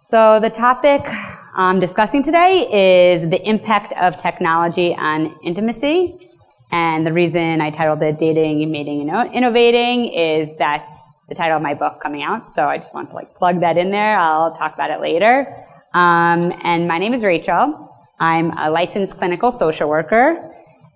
So the topic I'm discussing today is the impact of technology on intimacy. And the reason I titled it Dating, Mating, and Innovating is that's the title of my book coming out. So I just want to plug that in there. I'll talk about it later. And my name is Rachel. I'm a licensed clinical social worker.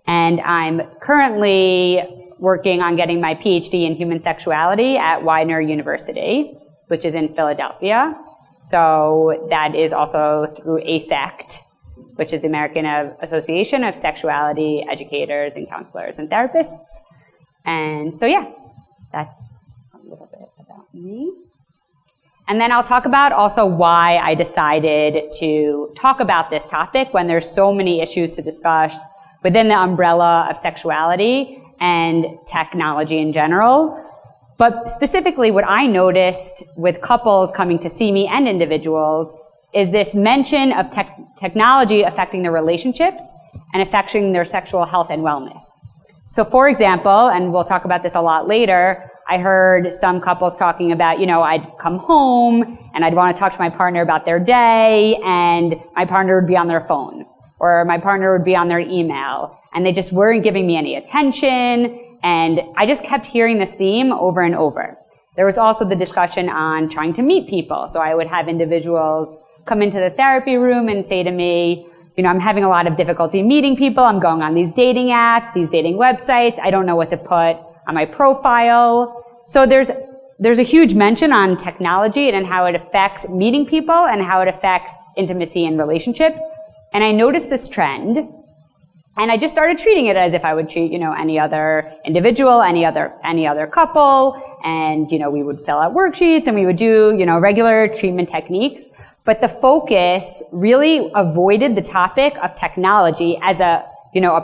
And I'm currently working on getting my PhD in human sexuality at Widener University, which is in Philadelphia. So that is also through ASECT, which is the American Association of Sexuality Educators and Counselors and Therapists. And so, yeah, that's a little bit about me. And then I'll talk about also why I decided to talk about this topic when there's so many issues to discuss within the umbrella of sexuality and technology in general. But specifically, what I noticed with couples coming to see me and individuals is this mention of technology affecting their relationships and affecting their sexual health and wellness. So for example, and we'll talk about this a lot later, I heard some couples talking about, I'd come home and I'd want to talk to my partner about their day, and my partner would be on their phone, or my partner would be on their email, and they just weren't giving me any attention. And I just kept hearing this theme over and over. There was also the discussion on trying to meet people. So I would have individuals come into the therapy room and say to me, I'm having a lot of difficulty meeting people. I'm going on these dating apps, these dating websites. I don't know what to put on my profile. So there's a huge mention on technology and how it affects meeting people and how it affects intimacy and relationships. And I noticed this trend. And I just started treating it as if I would treat, any other individual, any other couple. And, we would fill out worksheets and we would do, regular treatment techniques. But the focus really avoided the topic of technology as a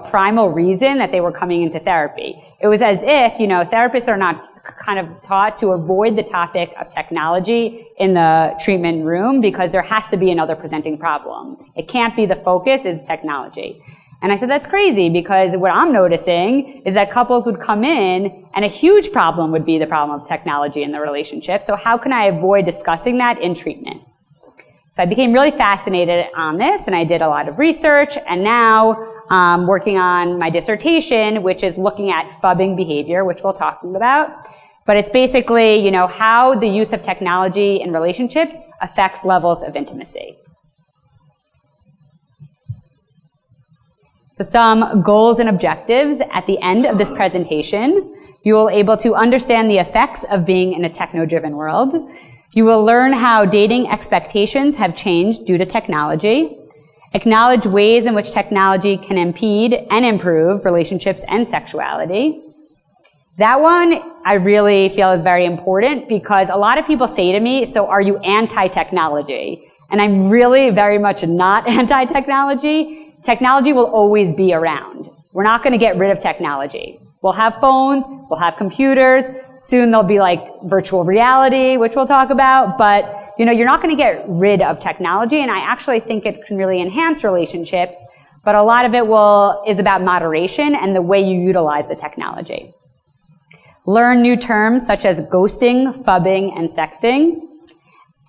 primal reason that they were coming into therapy. It was as if, therapists are not kind of taught to avoid the topic of technology in the treatment room because there has to be another presenting problem. It can't be the focus is technology. And I said, that's crazy, because what I'm noticing is that couples would come in and a huge problem would be the problem of technology in the relationship. So how can I avoid discussing that in treatment? So I became really fascinated on this, and I did a lot of research, and now I'm working on my dissertation, which is looking at phubbing behavior, which we'll talk about. But it's basically, how the use of technology in relationships affects levels of intimacy. So some goals and objectives at the end of this presentation. You will be able to understand the effects of being in a techno-driven world. You will learn how dating expectations have changed due to technology. Acknowledge ways in which technology can impede and improve relationships and sexuality. That one I really feel is very important because a lot of people say to me, so are you anti-technology? And I'm really very much not anti-technology. Technology will always be around. We're not going to get rid of technology. We'll have phones, we'll have computers, soon there'll be virtual reality, which we'll talk about, but you're not going to get rid of technology, and I actually think it can really enhance relationships, but a lot of it is about moderation and the way you utilize the technology. Learn new terms such as ghosting, phubbing, and sexting,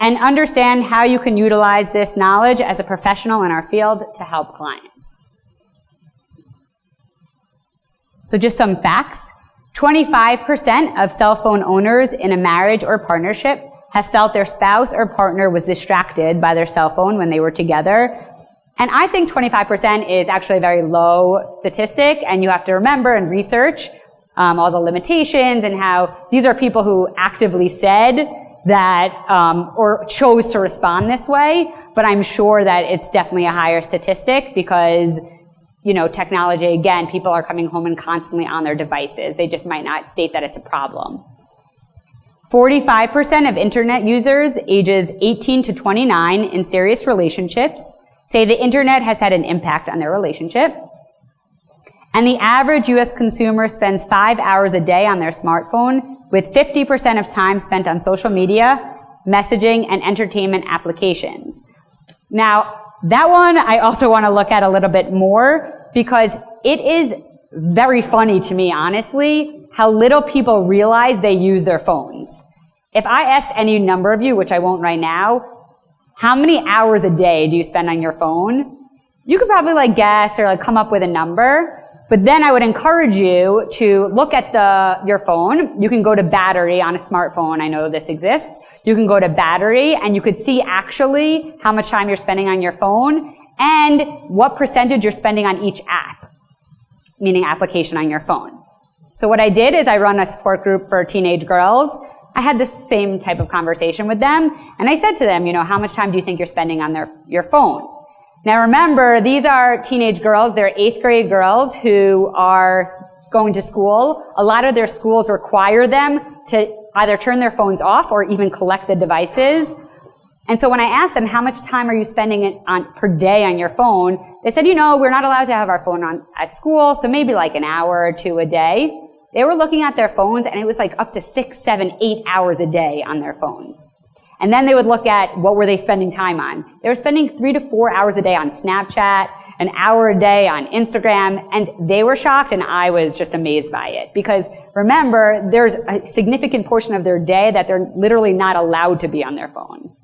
and understand how you can utilize this knowledge as a professional in our field to help clients. So just some facts. 25% of cell phone owners in a marriage or partnership have felt their spouse or partner was distracted by their cell phone when they were together. And I think 25% is actually a very low statistic, and you have to remember and research all the limitations and how these are people who actively said that, or chose to respond this way, but I'm sure that it's definitely a higher statistic because, technology, again, people are coming home and constantly on their devices. They just might not state that it's a problem. 45% of internet users ages 18 to 29 in serious relationships say the internet has had an impact on their relationship. And the average U.S. consumer spends 5 hours a day on their smartphone, with 50% of time spent on social media, messaging, and entertainment applications. Now, that one I also want to look at a little bit more because it is very funny to me, honestly, how little people realize they use their phones. If I asked any number of you, which I won't right now, how many hours a day do you spend on your phone? You could probably like guess or like come up with a number. But then I would encourage you to look at your phone. You can go to battery on a smartphone. I know this exists. You can go to battery and you could see actually how much time you're spending on your phone and what percentage you're spending on each app, meaning application on your phone. So what I did is I run a support group for teenage girls. I had this same type of conversation with them and I said to them, how much time do you think you're spending on your phone? Now remember, these are teenage girls. They're 8th grade girls who are going to school. A lot of their schools require them to either turn their phones off or even collect the devices. And so when I asked them, how much time are you spending per day on your phone? They said, we're not allowed to have our phone on at school, so maybe like an hour or two a day. They were looking at their phones and it was like up to 6, 7, 8 hours a day on their phones. And then they would look at what were they spending time on. They were spending 3 to 4 hours a day on Snapchat, an hour a day on Instagram, and they were shocked and I was just amazed by it. Because remember, there's a significant portion of their day that they're literally not allowed to be on their phone.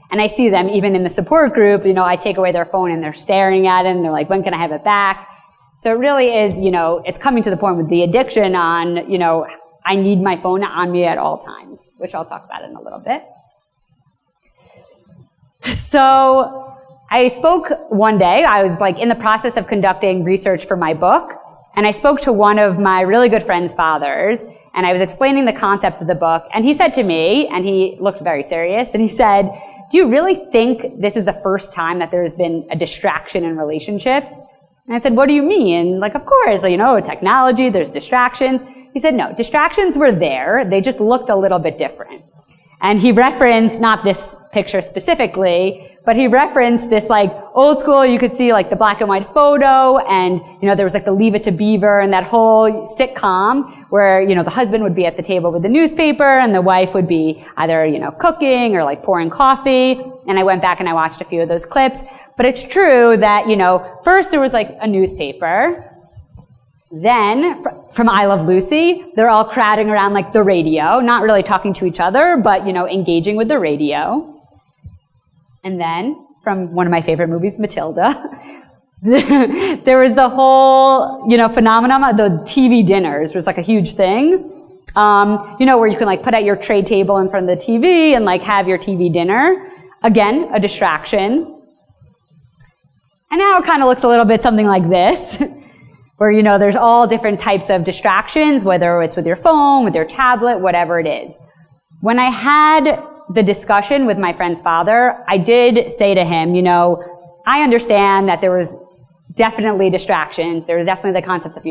And I see them even in the support group, I take away their phone and they're staring at it and they're like, when can I have it back? So it really is, it's coming to the point with the addiction on, I need my phone on me at all times, which I'll talk about in a little bit. So I spoke one day, I was like in the process of conducting research for my book, and I spoke to one of my really good friend's fathers, and I was explaining the concept of the book, and he said to me, and he looked very serious, and he said, do you really think this is the first time that there's been a distraction in relationships? And I said, what do you mean? Like, of course, technology, there's distractions. He said, no, distractions were there, they just looked a little bit different. And he referenced, not this picture specifically, but he referenced this like old school, you could see like the black and white photo and, there was like the Leave It to Beaver and that whole sitcom where, the husband would be at the table with the newspaper and the wife would be either, cooking or like pouring coffee. And I went back and I watched a few of those clips. But it's true that, first there was like a newspaper. Then, from I Love Lucy, they're all crowding around like the radio, not really talking to each other, but, engaging with the radio. And then, from one of my favorite movies, Matilda, there was the whole, phenomenon of the TV dinners. It was like a huge thing, where you can like put out your tray table in front of the TV and like have your TV dinner. Again, a distraction. And now it kind of looks a little bit something like this. Where, there's all different types of distractions, whether it's with your phone, with your tablet, whatever it is. When I had the discussion with my friend's father, I did say to him, I understand that there was definitely distractions. There was definitely the concept of,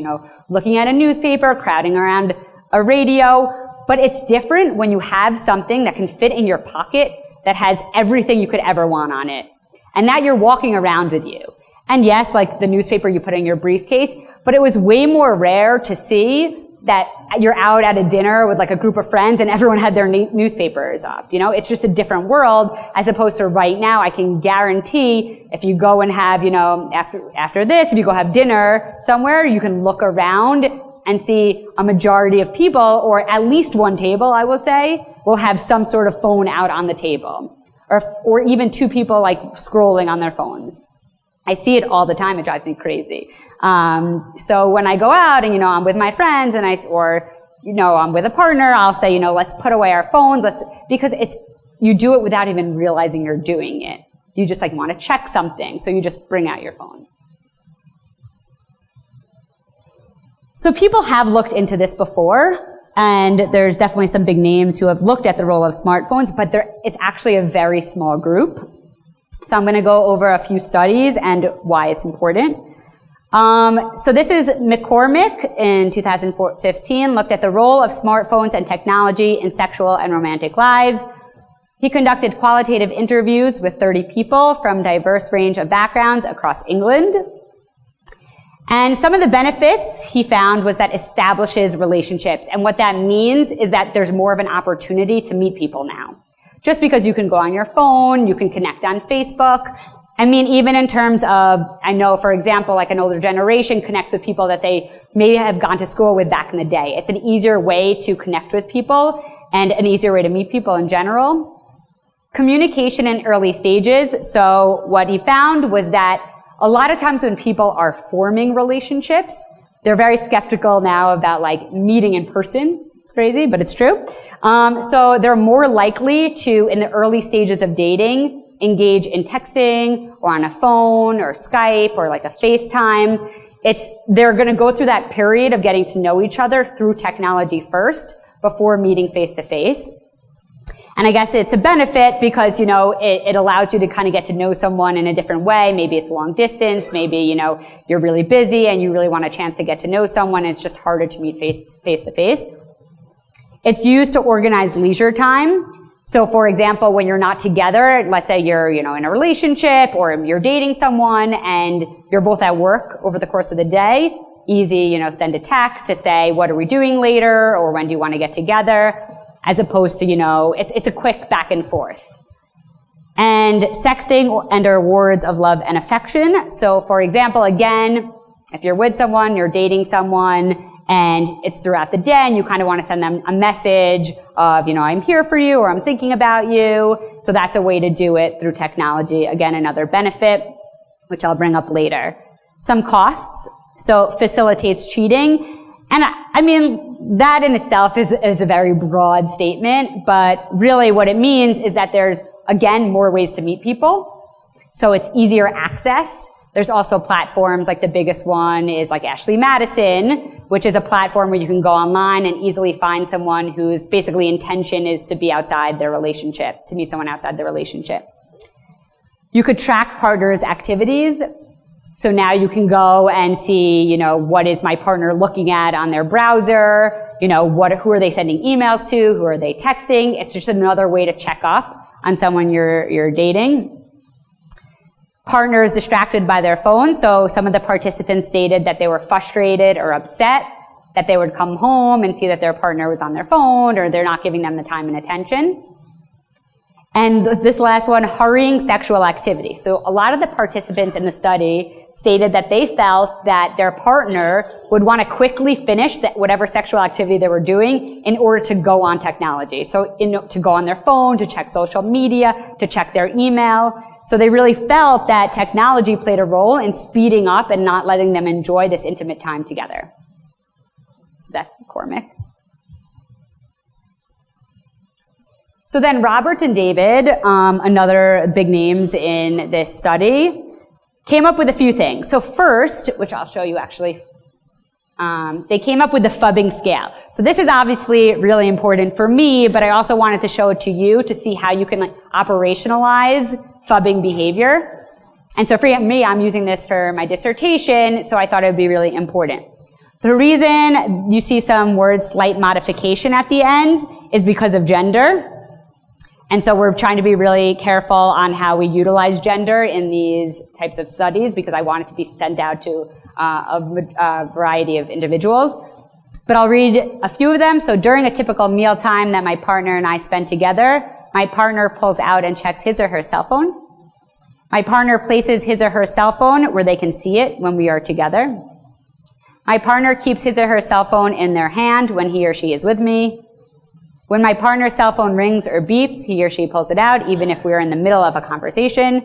looking at a newspaper, crowding around a radio, but it's different when you have something that can fit in your pocket that has everything you could ever want on it, and that you're walking around with you. And yes, like the newspaper you put in your briefcase, but it was way more rare to see that you're out at a dinner with like a group of friends and everyone had their newspapers up. It's just a different world as opposed to right now. I can guarantee if you go and have, after this, if you go have dinner somewhere, you can look around and see a majority of people, or at least one table, I will say, will have some sort of phone out on the table. Or even two people like scrolling on their phones. I see it all the time. It drives me crazy. So when I go out and, I'm with my friends and I'm with a partner, I'll say, let's put away our phones. Because you do it without even realizing you're doing it. You just like want to check something. So you just bring out your phone. So people have looked into this before, and there's definitely some big names who have looked at the role of smartphones, but it's actually a very small group. So I'm going to go over a few studies and why it's important. So this is McCormick in 2015, looked at the role of smartphones and technology in sexual and romantic lives. He conducted qualitative interviews with 30 people from diverse range of backgrounds across England. And some of the benefits he found was that establishes relationships. And what that means is that there's more of an opportunity to meet people now. Just because you can go on your phone, you can connect on Facebook. I mean, even in terms of, I know, for example, like an older generation connects with people that they may have gone to school with back in the day. It's an easier way to connect with people and an easier way to meet people in general. Communication in early stages. So what he found was that a lot of times when people are forming relationships, they're very skeptical now about like meeting in person. It's crazy, but it's true. So they're more likely to, in the early stages of dating, engage in texting or on a phone or Skype or like a FaceTime. They're going to go through that period of getting to know each other through technology first before meeting face to face. And I guess it's a benefit because, it allows you to kind of get to know someone in a different way. Maybe it's long distance. Maybe, you're really busy and you really want a chance to get to know someone. It's just harder to meet face to face. It's used to organize leisure time. So for example, when you're not together, let's say you're, in a relationship or you're dating someone and you're both at work over the course of the day, easy, send a text to say, what are we doing later? Or when do you want to get together? As opposed to, it's a quick back and forth. And sexting and/or words of love and affection. So for example, again, if you're with someone, you're dating someone, and it's throughout the day, and you kind of want to send them a message of, I'm here for you, or I'm thinking about you. So that's a way to do it through technology. Again, another benefit, which I'll bring up later. Some costs. So facilitates cheating. And I mean, that in itself is a very broad statement, but really what it means is that there's, again, more ways to meet people. So it's easier access. There's also platforms, like the biggest one is like Ashley Madison, which is a platform where you can go online and easily find someone whose basically intention is to be outside their relationship, to meet someone outside their relationship. You could track partners' activities. So now you can go and see, what is my partner looking at on their browser? Who are they sending emails to? Who are they texting? It's just another way to check up on someone you're dating. Partners distracted by their phone. So some of the participants stated that they were frustrated or upset, that they would come home and see that their partner was on their phone or they're not giving them the time and attention. And this last one, hurrying sexual activity. So a lot of the participants in the study stated that they felt that their partner would want to quickly finish whatever sexual activity they were doing in order to go on technology. So to go on their phone, to check social media, to check their email. So they really felt that technology played a role in speeding up and not letting them enjoy this intimate time together. So that's McCormick. So then Roberts and David, another big names in this study, came up with a few things. So first, which I'll show you actually, they came up with the phubbing scale. So this is obviously really important for me, but I also wanted to show it to you to see how you can operationalize phubbing behavior. And so for me, I'm using this for my dissertation, so I thought it would be really important. The reason you see some word slight modification at the end is because of gender. And so we're trying to be really careful on how we utilize gender in these types of studies because I want it to be sent out to a variety of individuals. But I'll read a few of them. So during a typical mealtime that my partner and I spend together, my partner pulls out and checks his or her cell phone. My partner places his or her cell phone where they can see it when we are together. My partner keeps his or her cell phone in their hand when he or she is with me. When my partner's cell phone rings or beeps, he or she pulls it out, even if we're in the middle of a conversation.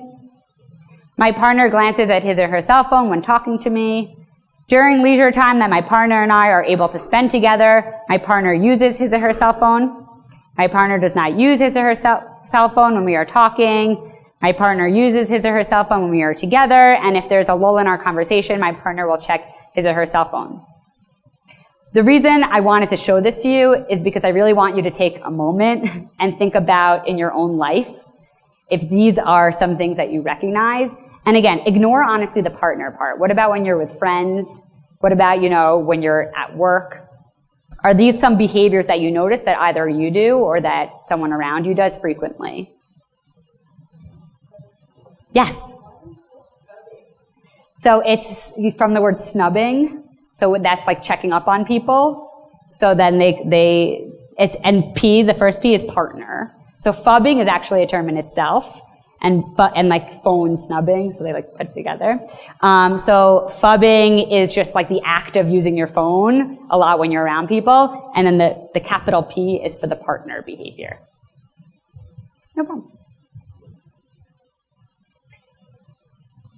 My partner glances at his or her cell phone when talking to me. During leisure time that my partner and I are able to spend together, my partner uses his or her cell phone. My partner does not use his or her cell phone when we are talking. My partner uses his or her cell phone when we are together, and if there's a lull in our conversation, my partner will check his or her cell phone. The reason I wanted to show this to you is because I really want you to take a moment and think about in your own life if these are some things that you recognize. And again, ignore honestly the partner part. What about when you're with friends? What about, when you're at work? Are these some behaviors that you notice that either you do or that someone around you does frequently? Yes. So it's from the word snubbing. So that's like checking up on people. So then and P, the first P is partner. So phubbing is actually a term in itself. And like phone snubbing, so they like put it together. So phubbing is just like the act of using your phone a lot when you're around people. And then the capital P is for the partner behavior. No problem.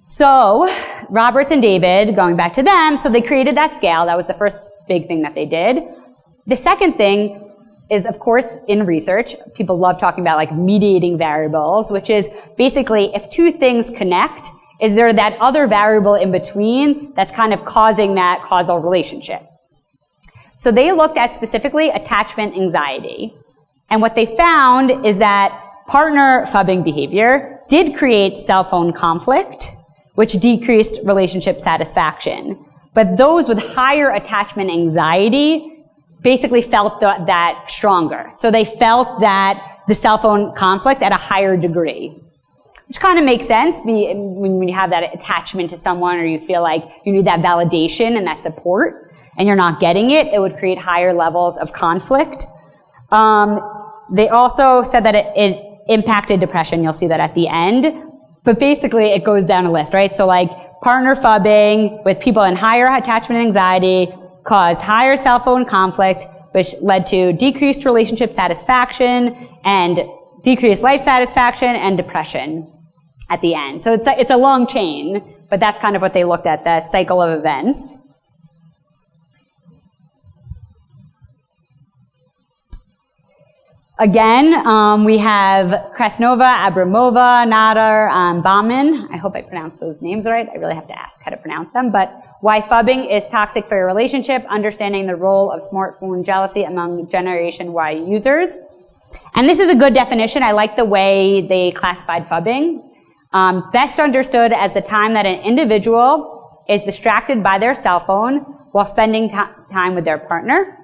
So Roberts and David, going back to them, so they created that scale. That was the first big thing that they did. The second thing is, of course, in research, people love talking about like mediating variables, which is basically if two things connect, is there that other variable in between that's kind of causing that causal relationship? So they looked at specifically attachment anxiety. And what they found is that partner phubbing behavior did create cell phone conflict, which decreased relationship satisfaction. But those with higher attachment anxiety basically felt that stronger. So they felt that the cell phone conflict at a higher degree, which kind of makes sense when you have that attachment to someone or you feel like you need that validation and that support and you're not getting it, it would create higher levels of conflict. They also said that it impacted depression. You'll see that at the end. But basically, it goes down a list, right? So like partner phubbing with people in higher attachment anxiety caused higher cell phone conflict, which led to decreased relationship satisfaction and decreased life satisfaction and depression at the end. So it's a long chain, but that's kind of what they looked at, that cycle of events. Again, we have Krasnova, Abramova, Nader, Bauman. I hope I pronounced those names right. I really have to ask how to pronounce them. But why phubbing is toxic for your relationship, understanding the role of smartphone jealousy among Generation Y users. And this is a good definition. I like the way they classified phubbing. Best understood as the time that an individual is distracted by their cell phone while spending time with their partner.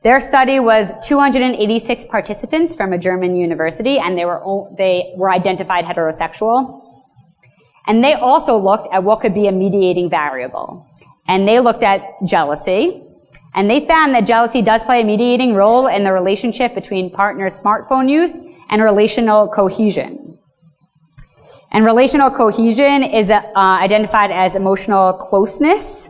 Their study was 286 participants from a German university, and they were identified heterosexual. And they also looked at what could be a mediating variable. And they looked at jealousy. And they found that jealousy does play a mediating role in the relationship between partners' smartphone use and relational cohesion. And relational cohesion is identified as emotional closeness.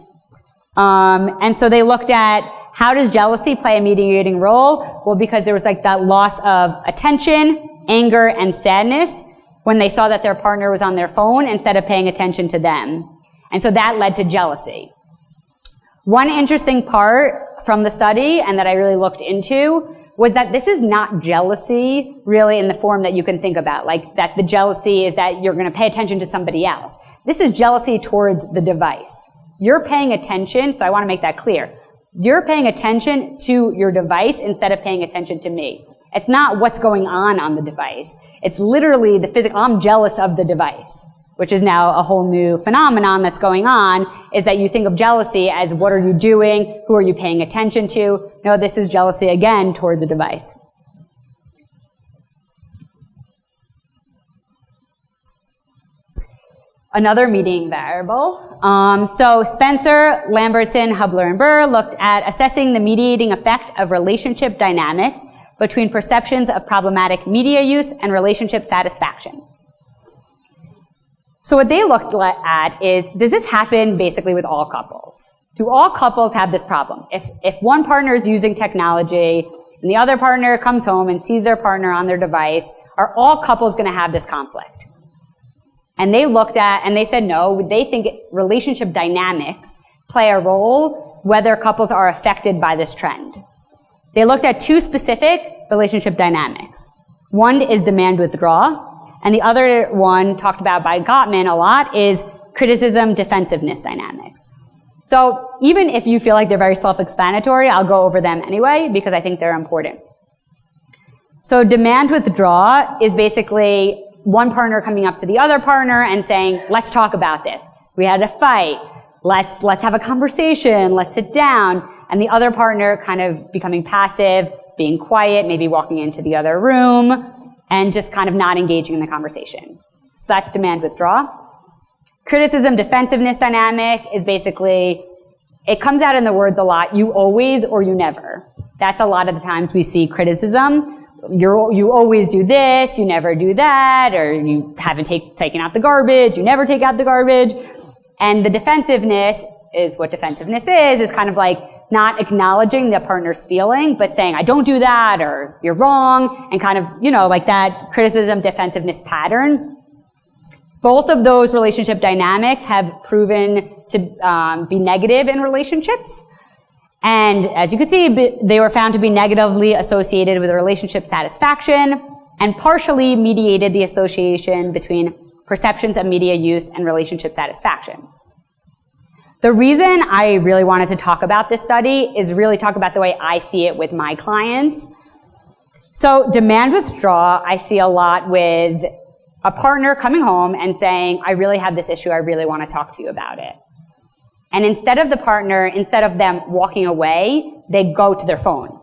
And so they looked at how does jealousy play a mediating role? Well, because there was like that loss of attention, anger, and sadness when they saw that their partner was on their phone instead of paying attention to them. And so that led to jealousy. One interesting part from the study, and that I really looked into, was that this is not jealousy really in the form that you can think about, like that the jealousy is that you're going to pay attention to somebody else. This is jealousy towards the device. You're paying attention, so I want to make that clear. You're paying attention to your device instead of paying attention to me. It's not what's going on the device. It's literally the physical, I'm jealous of the device, which is now a whole new phenomenon that's going on, is that you think of jealousy as what are you doing, who are you paying attention to? No, this is jealousy again towards a device. Another mediating variable. So Spencer, Lambertson, Hubler, and Burr looked at assessing the mediating effect of relationship dynamics between perceptions of problematic media use and relationship satisfaction. So what they looked at is, does this happen basically with all couples? Do all couples have this problem? If one partner is using technology and the other partner comes home and sees their partner on their device, are all couples going to have this conflict? And they looked at, and they said no, they think relationship dynamics play a role whether couples are affected by this trend. They looked at two specific relationship dynamics. One is demand withdrawal, and the other one, talked about by Gottman a lot, is criticism defensiveness dynamics. So even if you feel like they're very self-explanatory, I'll go over them anyway because I think they're important. So demand withdrawal is basically one partner coming up to the other partner and saying, let's talk about this. We had a fight. Let's have a conversation. Let's sit down. And the other partner kind of becoming passive, being quiet, maybe walking into the other room, and just kind of not engaging in the conversation. So that's demand withdrawal. Criticism defensiveness dynamic is basically, it comes out in the words a lot, you always or you never. That's a lot of the times we see criticism. You always do this, you never do that, or you haven't taken out the garbage, you never take out the garbage. And the defensiveness is what defensiveness is kind of like not acknowledging the partner's feeling, but saying, I don't do that, or you're wrong, and kind of, like that criticism defensiveness pattern. Both of those relationship dynamics have proven to be negative in relationships. And as you can see, they were found to be negatively associated with relationship satisfaction and partially mediated the association between perceptions of media use and relationship satisfaction. The reason I really wanted to talk about this study is really talk about the way I see it with my clients. So demand withdrawal, I see a lot with a partner coming home and saying, I really have this issue, I really want to talk to you about it. And instead of them walking away, they go to their phone.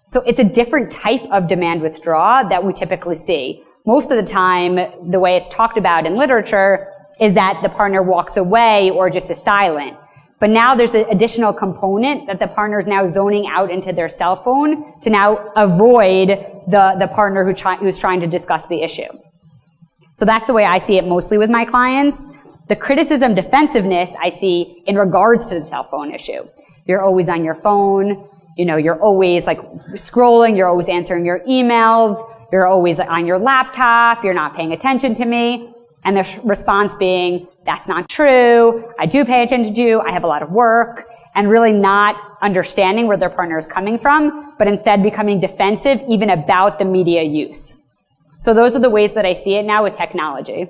So it's a different type of demand withdrawal that we typically see. Most of the time, the way it's talked about in literature is that the partner walks away or just is silent. But now there's an additional component that the partner is now zoning out into their cell phone to now avoid the partner who's trying to discuss the issue. So that's the way I see it mostly with my clients. The criticism defensive-ness I see in regards to the cell phone issue. You're always on your phone, you're always like scrolling, you're always answering your emails, you're always on your laptop, you're not paying attention to me. And the response being, that's not true, I do pay attention to you, I have a lot of work, and really not understanding where their partner is coming from, but instead becoming defensive even about the media use. So those are the ways that I see it now with technology.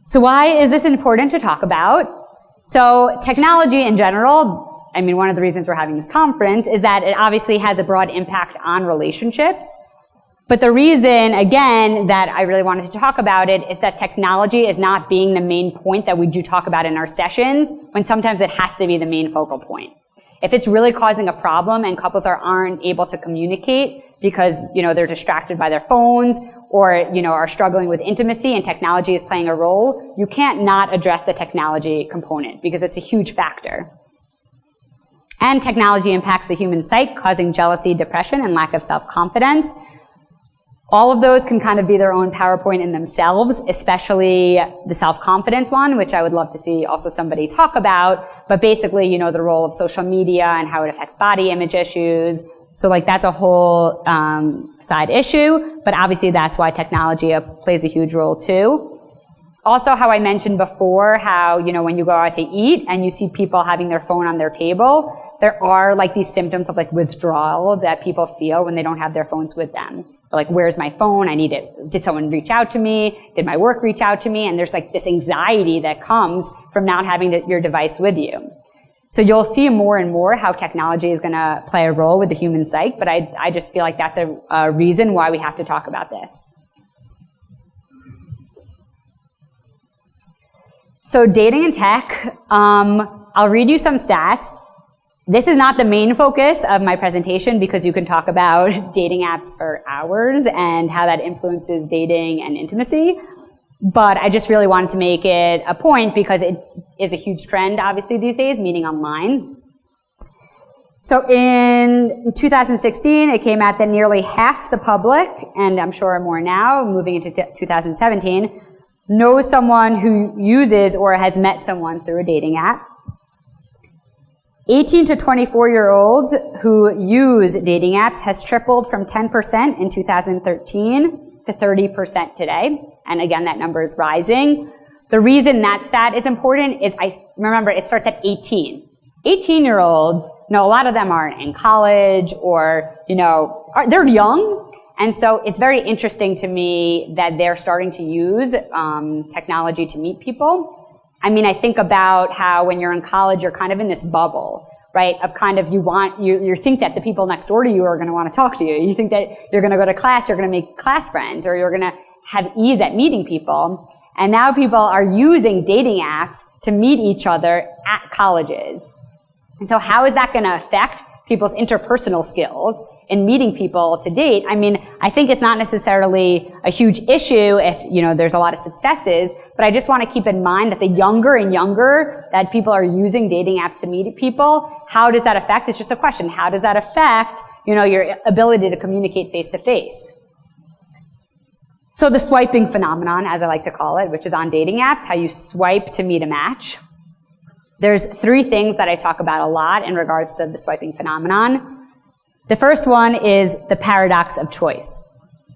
So why is this important to talk about? So technology in general, one of the reasons we're having this conference is that it obviously has a broad impact on relationships. But the reason, again, that I really wanted to talk about it is that technology is not being the main point that we do talk about in our sessions, when sometimes it has to be the main focal point. If it's really causing a problem and couples aren't able to communicate because, they're distracted by their phones or, are struggling with intimacy and technology is playing a role, you can't not address the technology component because it's a huge factor. And technology impacts the human psyche, causing jealousy, depression, and lack of self-confidence. All of those can kind of be their own PowerPoint in themselves, especially the self-confidence one, which I would love to see also somebody talk about. But basically, the role of social media and how it affects body image issues. So that's a whole side issue. But obviously, that's why technology plays a huge role too. Also, how I mentioned before, how, when you go out to eat and you see people having their phone on their table, there are these symptoms of withdrawal that people feel when they don't have their phones with them. They're where's my phone? I need it. Did someone reach out to me? Did my work reach out to me? And there's this anxiety that comes from not having your device with you. So you'll see more and more how technology is going to play a role with the human psyche, but I just feel like that's a reason why we have to talk about this. So dating and tech, I'll read you some stats. This is not the main focus of my presentation because you can talk about dating apps for hours and how that influences dating and intimacy. But I just really wanted to make it a point because it is a huge trend, obviously, these days, meeting online. So in 2016, it came out that nearly half the public, and I'm sure more now, moving into 2017, knows someone who uses or has met someone through a dating app. 18 to 24-year-olds who use dating apps has tripled from 10% in 2013 to 30% today. And again, that number is rising. The reason that stat is important is, remember, it starts at 18. 18-year-olds, a lot of them aren't in college or, they're young. And so it's very interesting to me that they're starting to use technology to meet people. I think about how when you're in college, you're kind of in this bubble, right? Of kind of you think that the people next door to you are going to want to talk to you. You think that you're going to go to class, you're going to make class friends, or you're going to have ease at meeting people. And now people are using dating apps to meet each other at colleges. And so how is that going to affect people's interpersonal skills in meeting people to date? I think it's not necessarily a huge issue if, there's a lot of successes, but I just want to keep in mind that the younger and younger that people are using dating apps to meet people, how does that affect? It's just a question. How does that affect, your ability to communicate face to face? So the swiping phenomenon, as I like to call it, which is on dating apps, how you swipe to meet a match. There's 3 things that I talk about a lot in regards to the swiping phenomenon. The first one is the paradox of choice.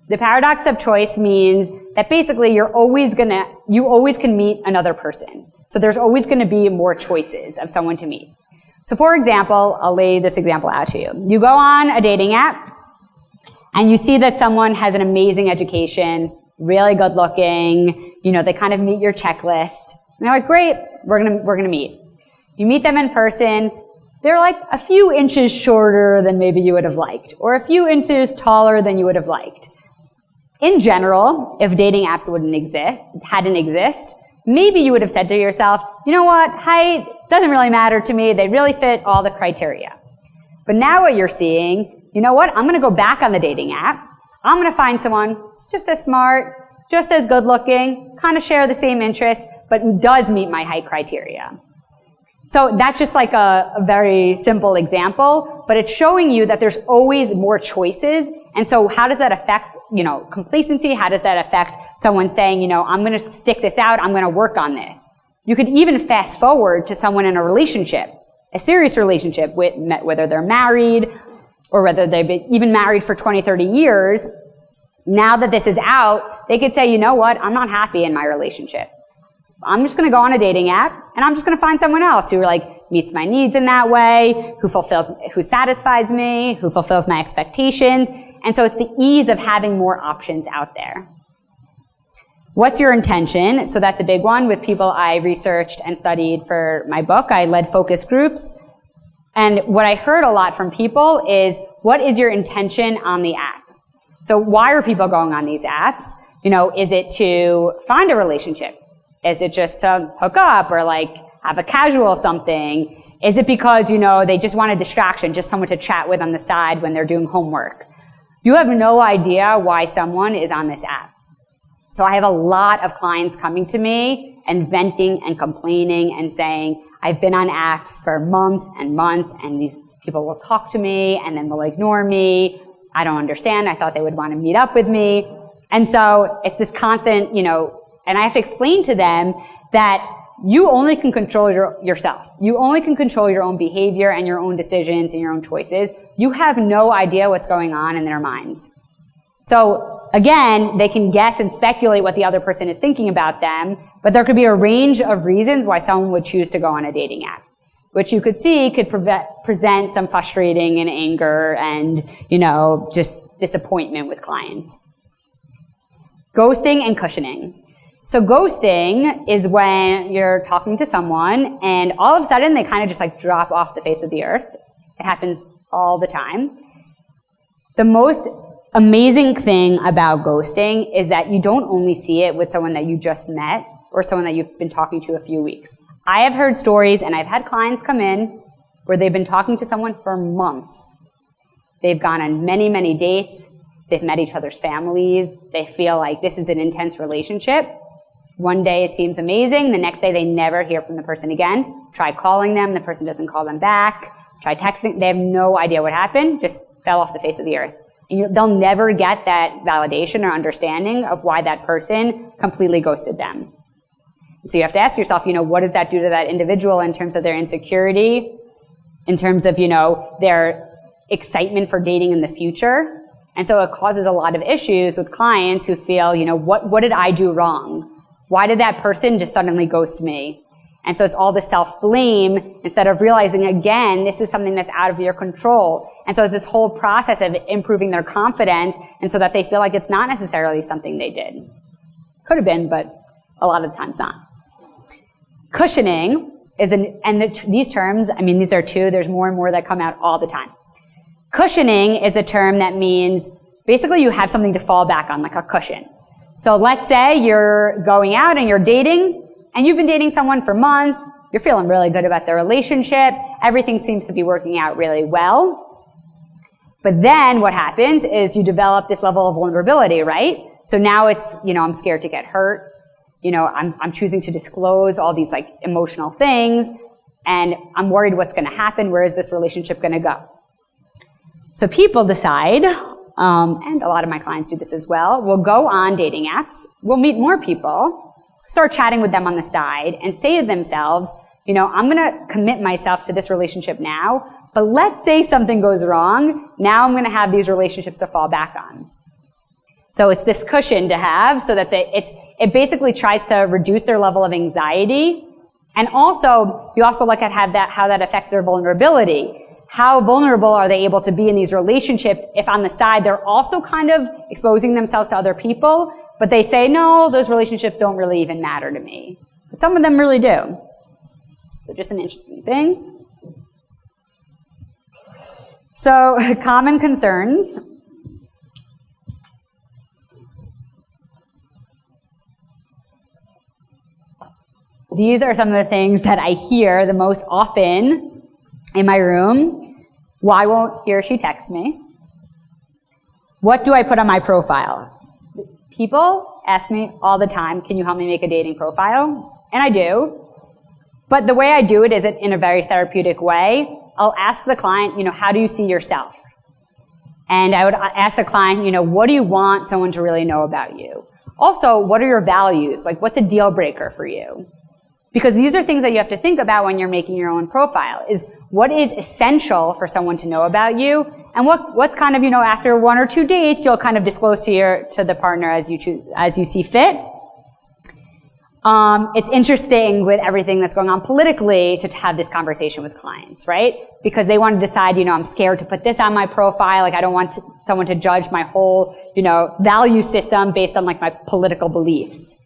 The paradox of choice means that basically you always can meet another person. So there's always going to be more choices of someone to meet. So for example, I'll lay this example out to you. You go on a dating app and you see that someone has an amazing education, really good looking, they kind of meet your checklist. And they're like, great, we're gonna meet. You meet them in person, they're like a few inches shorter than maybe you would have liked, or a few inches taller than you would have liked. In general, if dating apps hadn't exist, maybe you would have said to yourself, you know what, height doesn't really matter to me, they really fit all the criteria. But now what you're seeing, you know what, I'm gonna go back on the dating app, I'm gonna find someone just as smart, just as good looking, kind of share the same interests, but does meet my height criteria. So that's just like a very simple example, but it's showing you that there's always more choices. And so how does that affect, complacency? How does that affect someone saying, I'm going to stick this out, I'm going to work on this? You could even fast forward to someone in a relationship, a serious relationship, whether they're married or whether they've been even married for 20, 30 years. Now that this is out, they could say, you know what, I'm not happy in my relationship. I'm just going to go on a dating app and I'm just going to find someone else who meets my needs in that way, who satisfies me, who fulfills my expectations. And so it's the ease of having more options out there. What's your intention? So that's a big one with people I researched and studied for my book. I led focus groups. And what I heard a lot from people is, what is your intention on the app? So why are people going on these apps? Is it to find a relationship? Is it just to hook up or have a casual something? Is it because, they just want a distraction, just someone to chat with on the side when they're doing homework? You have no idea why someone is on this app. So I have a lot of clients coming to me and venting and complaining and saying, I've been on apps for months and months and these people will talk to me and then will ignore me. I don't understand. I thought they would want to meet up with me. And so it's this constant, and I have to explain to them that you only can control yourself. You only can control your own behavior and your own decisions and your own choices. You have no idea what's going on in their minds. So again, they can guess and speculate what the other person is thinking about them, but there could be a range of reasons why someone would choose to go on a dating app, which you could see could present some frustrating and anger and, just disappointment with clients. Ghosting and cushioning. So ghosting is when you're talking to someone and all of a sudden they kind of just drop off the face of the earth. It happens all the time. The most amazing thing about ghosting is that you don't only see it with someone that you just met or someone that you've been talking to a few weeks. I have heard stories and I've had clients come in where they've been talking to someone for months. They've gone on many, many dates. They've met each other's families. They feel like this is an intense relationship. One day it seems amazing. The next day they never hear from the person again. Try calling them. The person doesn't call them back. Try texting. They have no idea what happened. Just fell off the face of the earth. And they'll never get that validation or understanding of why that person completely ghosted them. So you have to ask yourself, what does that do to that individual in terms of their insecurity, in terms of, their excitement for dating in the future? And so it causes a lot of issues with clients who feel, what did I do wrong? Why did that person just suddenly ghost me? And so it's all the self-blame instead of realizing, again, this is something that's out of your control. And so it's this whole process of improving their confidence and so that they feel like it's not necessarily something they did. Could have been, but a lot of the times not. Cushioning is these terms, these are two, there's more and more that come out all the time. Cushioning is a term that means basically you have something to fall back on, like a cushion. So let's say you're going out and you're dating, and you've been dating someone for months, you're feeling really good about the relationship, everything seems to be working out really well. But then what happens is you develop this level of vulnerability, right? So now it's, I'm scared to get hurt. I'm choosing to disclose all these emotional things, and I'm worried what's going to happen. Where is this relationship going to go? So people decide, and a lot of my clients do this as well, will go on dating apps, will meet more people, start chatting with them on the side, and say to themselves, I'm going to commit myself to this relationship now, But let's say something goes wrong. Now I'm going to have these relationships to fall back on. So it's this cushion to have so that it basically tries to reduce their level of anxiety. And also, you also look at how that affects their vulnerability. How vulnerable are they able to be in these relationships if on the side they're also kind of exposing themselves to other people, but they say, no, those relationships don't really even matter to me. But some of them really do. So just an interesting thing. So common concerns. These are some of the things that I hear the most often in my room. Why won't he or she text me? What do I put on my profile? People ask me all the time, can you help me make a dating profile? And I do. But the way I do it is in a very therapeutic way. I'll ask the client, how do you see yourself? And I would ask the client, what do you want someone to really know about you? Also, what are your values? Like, what's a deal breaker for you? Because these are things that you have to think about when you're making your own profile, is what is essential for someone to know about you, and what's kind of, after 1 or 2 dates, you'll kind of disclose to the partner as you see fit. It's interesting with everything that's going on politically to have this conversation with clients, right? Because they want to decide, I'm scared to put this on my profile, like I don't want someone to judge my whole, value system based on like my political beliefs.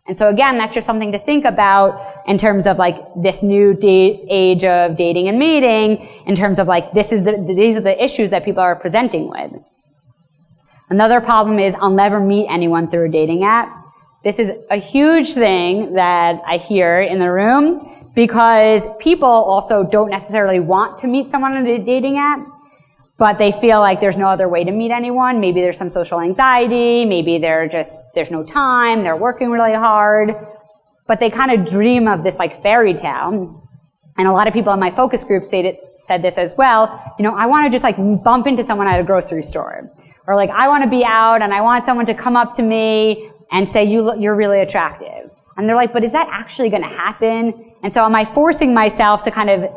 And so again, that's just something to think about in terms of like this new age of dating and mating, in terms of like these are the issues that people are presenting with. Another problem is I'll never meet anyone through a dating app. This is a huge thing that I hear in the room because people also don't necessarily want to meet someone on a dating app, but they feel like there's no other way to meet anyone. Maybe there's some social anxiety. Maybe there's no time. They're working really hard. But they kind of dream of this like fairy tale. And a lot of people in my focus group said this as well. I want to just like bump into someone at a grocery store. Or like, I want to be out and I want someone to come up to me and say, you're really attractive. And they're like, but is that actually going to happen? And so am I forcing myself to kind of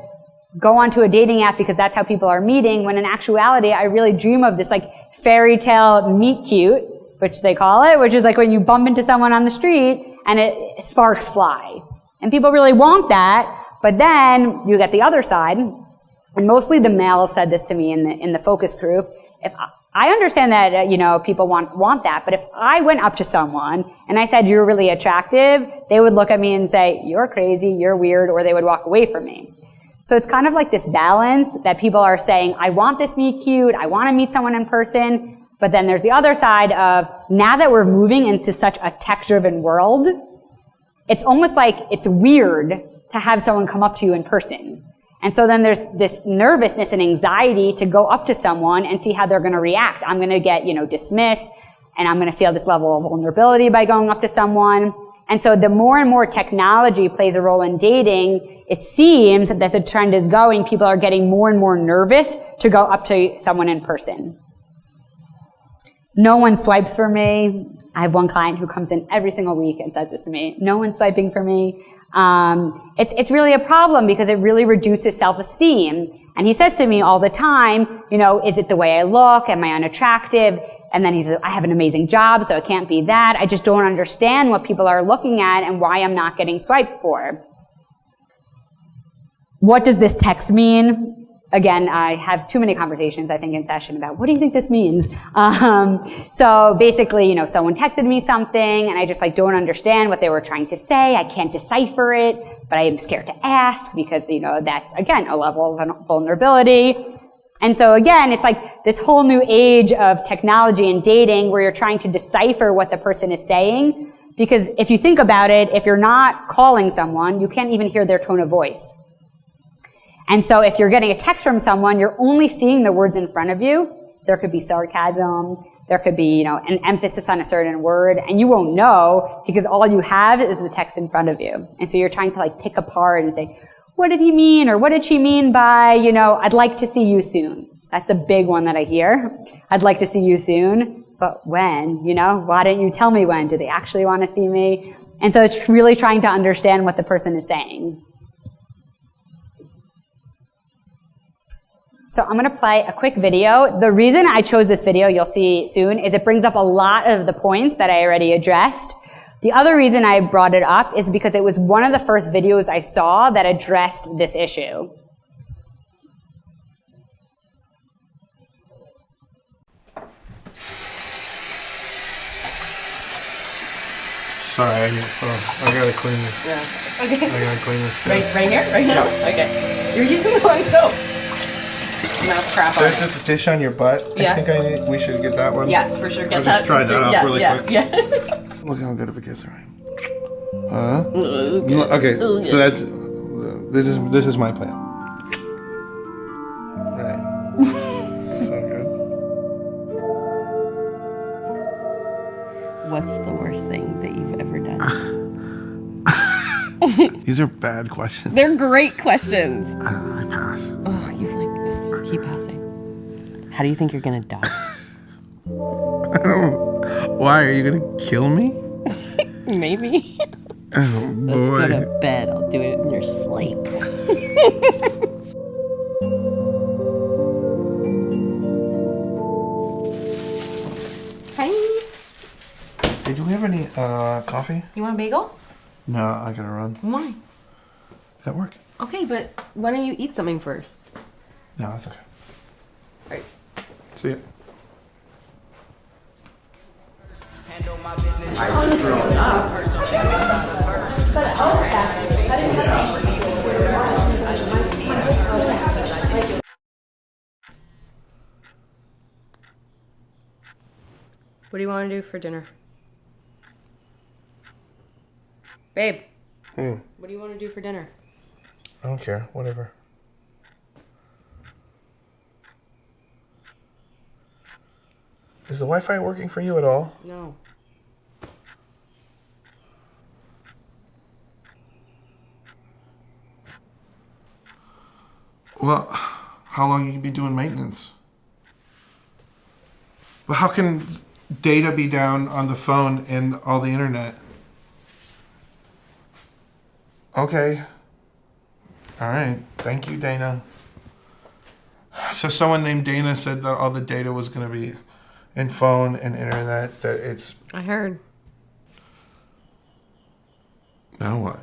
go onto a dating app because that's how people are meeting, when in actuality, I really dream of this like fairy tale meet cute, which they call it, which is like when you bump into someone on the street and sparks fly. And people really want that, but then you get the other side, and mostly the males said this to me in the focus group. If I understand that, people want that, but if I went up to someone and I said, you're really attractive, they would look at me and say, you're crazy, you're weird, or they would walk away from me. So it's kind of like this balance that people are saying, I want this meet cute, I want to meet someone in person, but then there's the other side of, now that we're moving into such a tech-driven world, it's almost like it's weird to have someone come up to you in person. And so then there's this nervousness and anxiety to go up to someone and see how they're going to react. I'm going to get, dismissed, and I'm going to feel this level of vulnerability by going up to someone. And so the more and more technology plays a role in dating, it seems that the trend is going, people are getting more and more nervous to go up to someone in person. No one swipes for me. I have one client who comes in every single week and says this to me. No one's swiping for me. It's really a problem because it really reduces self-esteem. And he says to me all the time, is it the way I look? Am I unattractive? And then he says, I have an amazing job, so it can't be that. I just don't understand what people are looking at and why I'm not getting swiped for. What does this text mean? Again, I have too many conversations, I think, in session about what do you think this means? So basically, someone texted me something and I just don't understand what they were trying to say. I can't decipher it, but I am scared to ask because, that's, again, a level of vulnerability. And so again, it's like this whole new age of technology and dating where you're trying to decipher what the person is saying. Because if you think about it, if you're not calling someone, you can't even hear their tone of voice. And so if you're getting a text from someone, you're only seeing the words in front of you. There could be sarcasm. There could be, an emphasis on a certain word. And you won't know because all you have is the text in front of you. And so you're trying to pick apart and say, what did he mean? Or what did she mean by, I'd like to see you soon. That's a big one that I hear. I'd like to see you soon. But when? Why didn't you tell me when? Do they actually want to see me? And so it's really trying to understand what the person is saying. So I'm going to play a quick video. The reason I chose this video, you'll see soon, is it brings up a lot of the points that I already addressed. The other reason I brought it up is because it was one of the first videos I saw that addressed this issue. Sorry, I gotta clean this. Yeah. Okay. I gotta clean this. Right here? Right now? Okay. You're using the wrong soap. No crap on There's it. this dish on your butt. Yeah. I think we should get that one. Yeah, for sure. Get I'll that. just try that off really quick. Yeah. Look how good of a kisser I am. Okay, so that's this is my plan. Right. So good. What's the worst thing that you've ever done? These are bad questions. They're great questions. I pass. Oh, keep passing. How do you think you're gonna die? I don't. Why are you gonna kill me? Maybe. Oh boy. Let's go to bed. I'll do it in your sleep. Hi. Hey, do we have any coffee? You want a bagel? No, I gotta run. Why? At work? Okay, but why don't you eat something first? No, that's okay. Right. See ya. What do you want to do for dinner? Babe, what do you want to do for dinner? I don't care. Whatever. Is the Wi-Fi working for you at all? No. Well, how long you be doing maintenance? But how can data be down on the phone and all the internet? Okay. All right. Thank you, Dana. So someone named Dana said that all the data was going to be in phone and internet, that it's... I heard. Now what?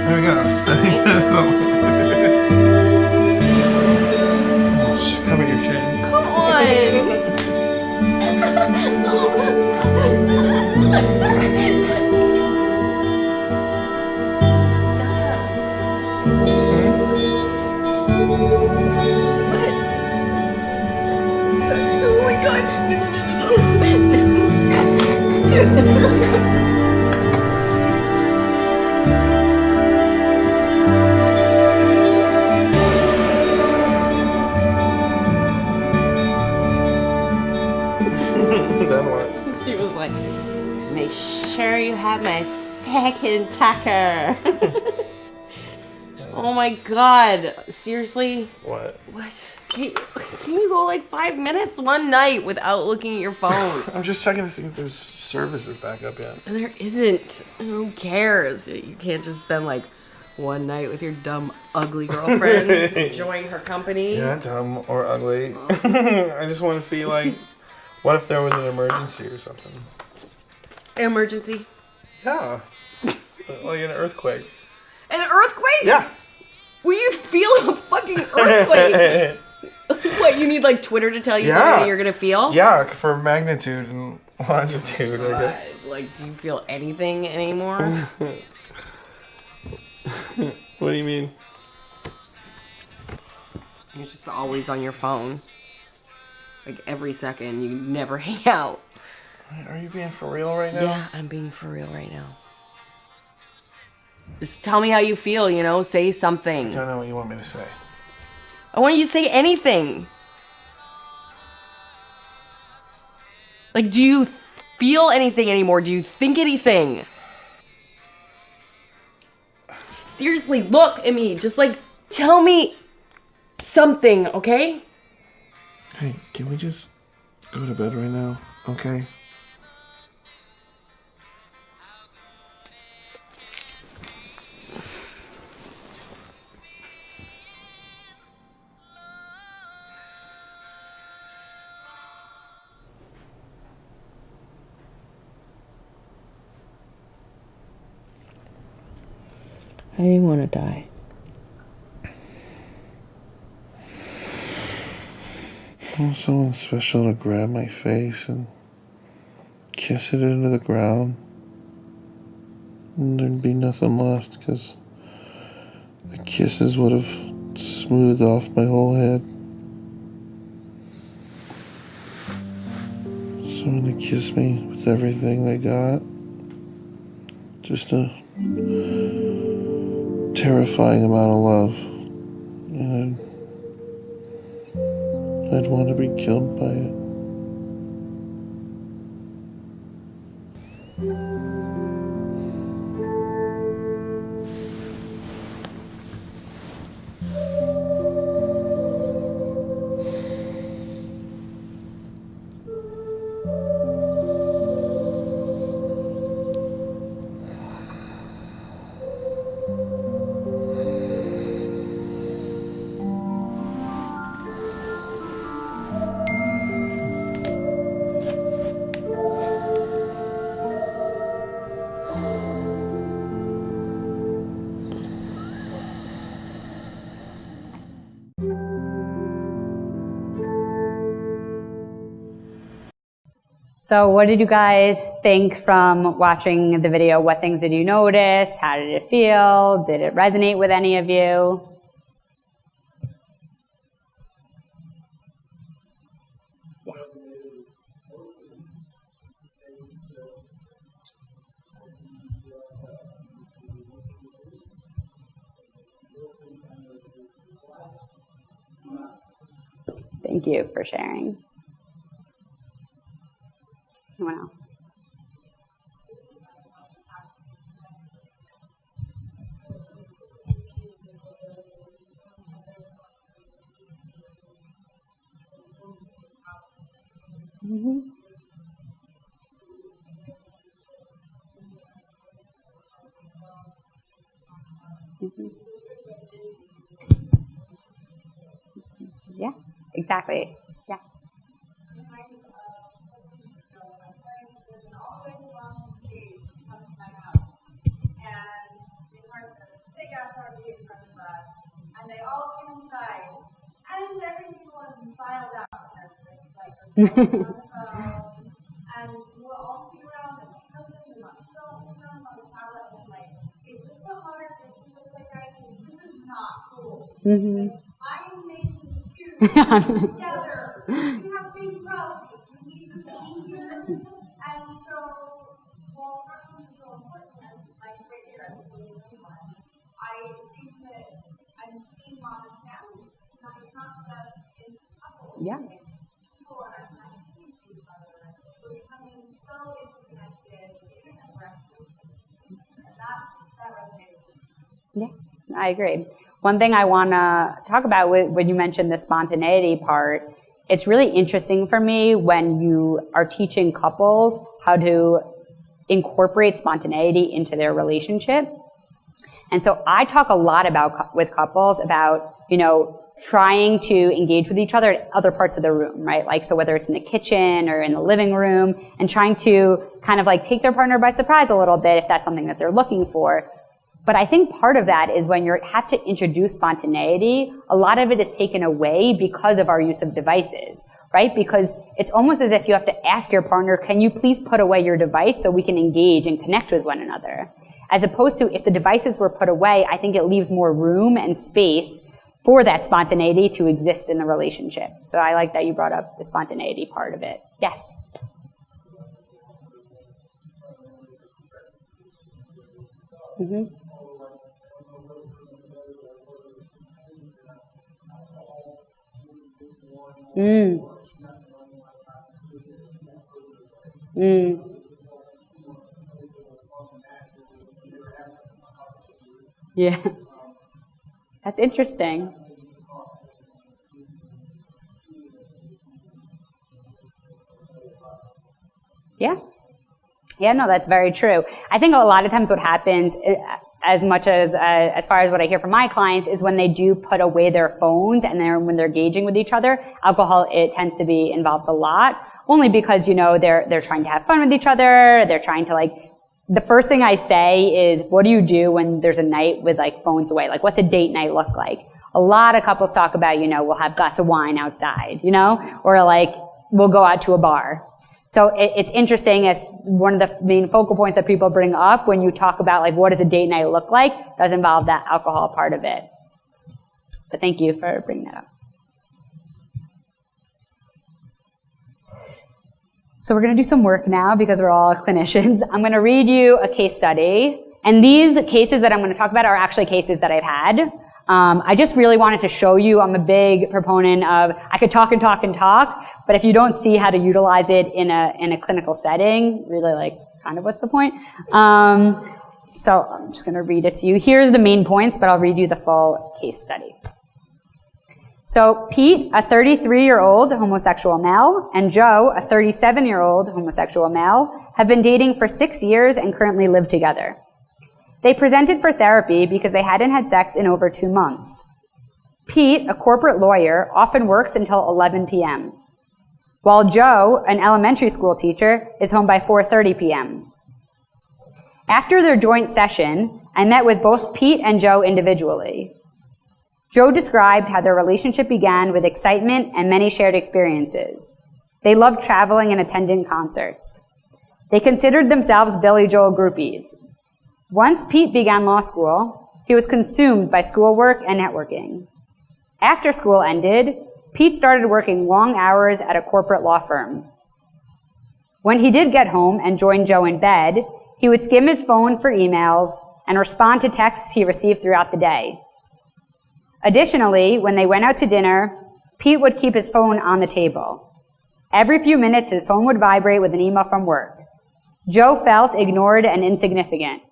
There we go. Cover your chin. Come on. Oh my god. Then what? She was like, make sure you have my fucking tucker. Oh my god. Seriously? What? What? Can you go like 5 minutes one night without looking at your phone? I'm just checking to see if there's services back up yet. There isn't. Who cares? You can't just spend like one night with your dumb, ugly girlfriend enjoying her company. Yeah, dumb or ugly. I just want to see, like, what if there was an emergency or something? Emergency? Yeah. Like an earthquake. An earthquake? Yeah. Will you feel a fucking earthquake? What, you need like Twitter to tell you something you're gonna feel? Yeah, for magnitude and longitude, I guess. Like, do you feel anything anymore? What do you mean? You're just always on your phone. Like every second, you never hang out. Are you being for real right now? Yeah, I'm being for real right now. Just tell me how you feel, you know? Say something. I don't know what you want me to say. I want you to say anything. Like, do you feel anything anymore? Do you think anything? Seriously, look at me. Just like, tell me something, okay? Hey, can we just go to bed right now? Okay? I didn't want to die. I want someone special to grab my face and kiss it into the ground. And there'd be nothing left because the kisses would have smoothed off my whole head. Someone to kiss me with everything they got. Just a terrifying amount of love. And I'd want to be killed by it. So what did you guys think from watching the video? What things did you notice? How did it feel? Did it resonate with any of you? Yeah. Thank you for sharing. Anyone else? Mm-hmm. Mm-hmm. Yeah, exactly. Yeah. And they all came inside, and every single one of them filed out. Like, on the phone, and we're all sitting around, and my husband and my son on the tablet, and like, is this the hard? Is this like, guys, this is not cool. Mm-hmm. Like, I am making students together. You have big growth. You need to be here. And so, while structure is so important, and like right here, I think that I'm seeing mom and family. It's not just in couples. Yeah. People are not seeing each other. We're becoming so interconnected in a direction. And that resonates with me. Yeah, I agree. One thing I want to talk about when you mentioned the spontaneity part, it's really interesting for me when you are teaching couples how to incorporate spontaneity into their relationship. And so I talk a lot with couples about, trying to engage with each other at other parts of the room, right? Like, so whether it's in the kitchen or in the living room, and trying to kind of like take their partner by surprise a little bit if that's something that they're looking for. But I think part of that is when you have to introduce spontaneity, a lot of it is taken away because of our use of devices, right? Because it's almost as if you have to ask your partner, can you please put away your device so we can engage and connect with one another? As opposed to if the devices were put away, I think it leaves more room and space for that spontaneity to exist in the relationship. So I like that you brought up the spontaneity part of it. Yes? Mm-hmm. Mm. Yeah. That's interesting. Yeah. Yeah, no, that's very true. I think a lot of times what happens, as much as far as what I hear from my clients, is when they do put away their phones and when they're engaging with each other, alcohol, it tends to be involved a lot. Only because, they're trying to have fun with each other. They're trying to the first thing I say is, what do you do when there's a night with phones away? What's a date night look like? A lot of couples talk about, we'll have a glass of wine outside, or we'll go out to a bar. So it's interesting, as one of the main focal points that people bring up when you talk about what does a date night look like, does involve that alcohol part of it. But thank you for bringing that up. So we're going to do some work now because we're all clinicians. I'm going to read you a case study. And these cases that I'm going to talk about are actually cases that I've had. I just really wanted to show you, I'm a big proponent of, I could talk and talk and talk, but if you don't see how to utilize it in a clinical setting, really kind of what's the point? So I'm just going to read it to you. Here's the main points, but I'll read you the full case study. So Pete, a 33-year-old homosexual male, and Joe, a 37-year-old homosexual male, have been dating for 6 years and currently live together. They presented for therapy because they hadn't had sex in over 2 months. Pete, a corporate lawyer, often works until 11 p.m., while Joe, an elementary school teacher, is home by 4:30 p.m. After their joint session, I met with both Pete and Joe individually. Joe described how their relationship began with excitement and many shared experiences. They loved traveling and attending concerts. They considered themselves Billy Joel groupies. Once Pete began law school, he was consumed by schoolwork and networking. After school ended, Pete started working long hours at a corporate law firm. When he did get home and join Joe in bed, he would skim his phone for emails and respond to texts he received throughout the day. Additionally, when they went out to dinner, Pete would keep his phone on the table. Every few minutes, his phone would vibrate with an email from work. Joe felt ignored and insignificant.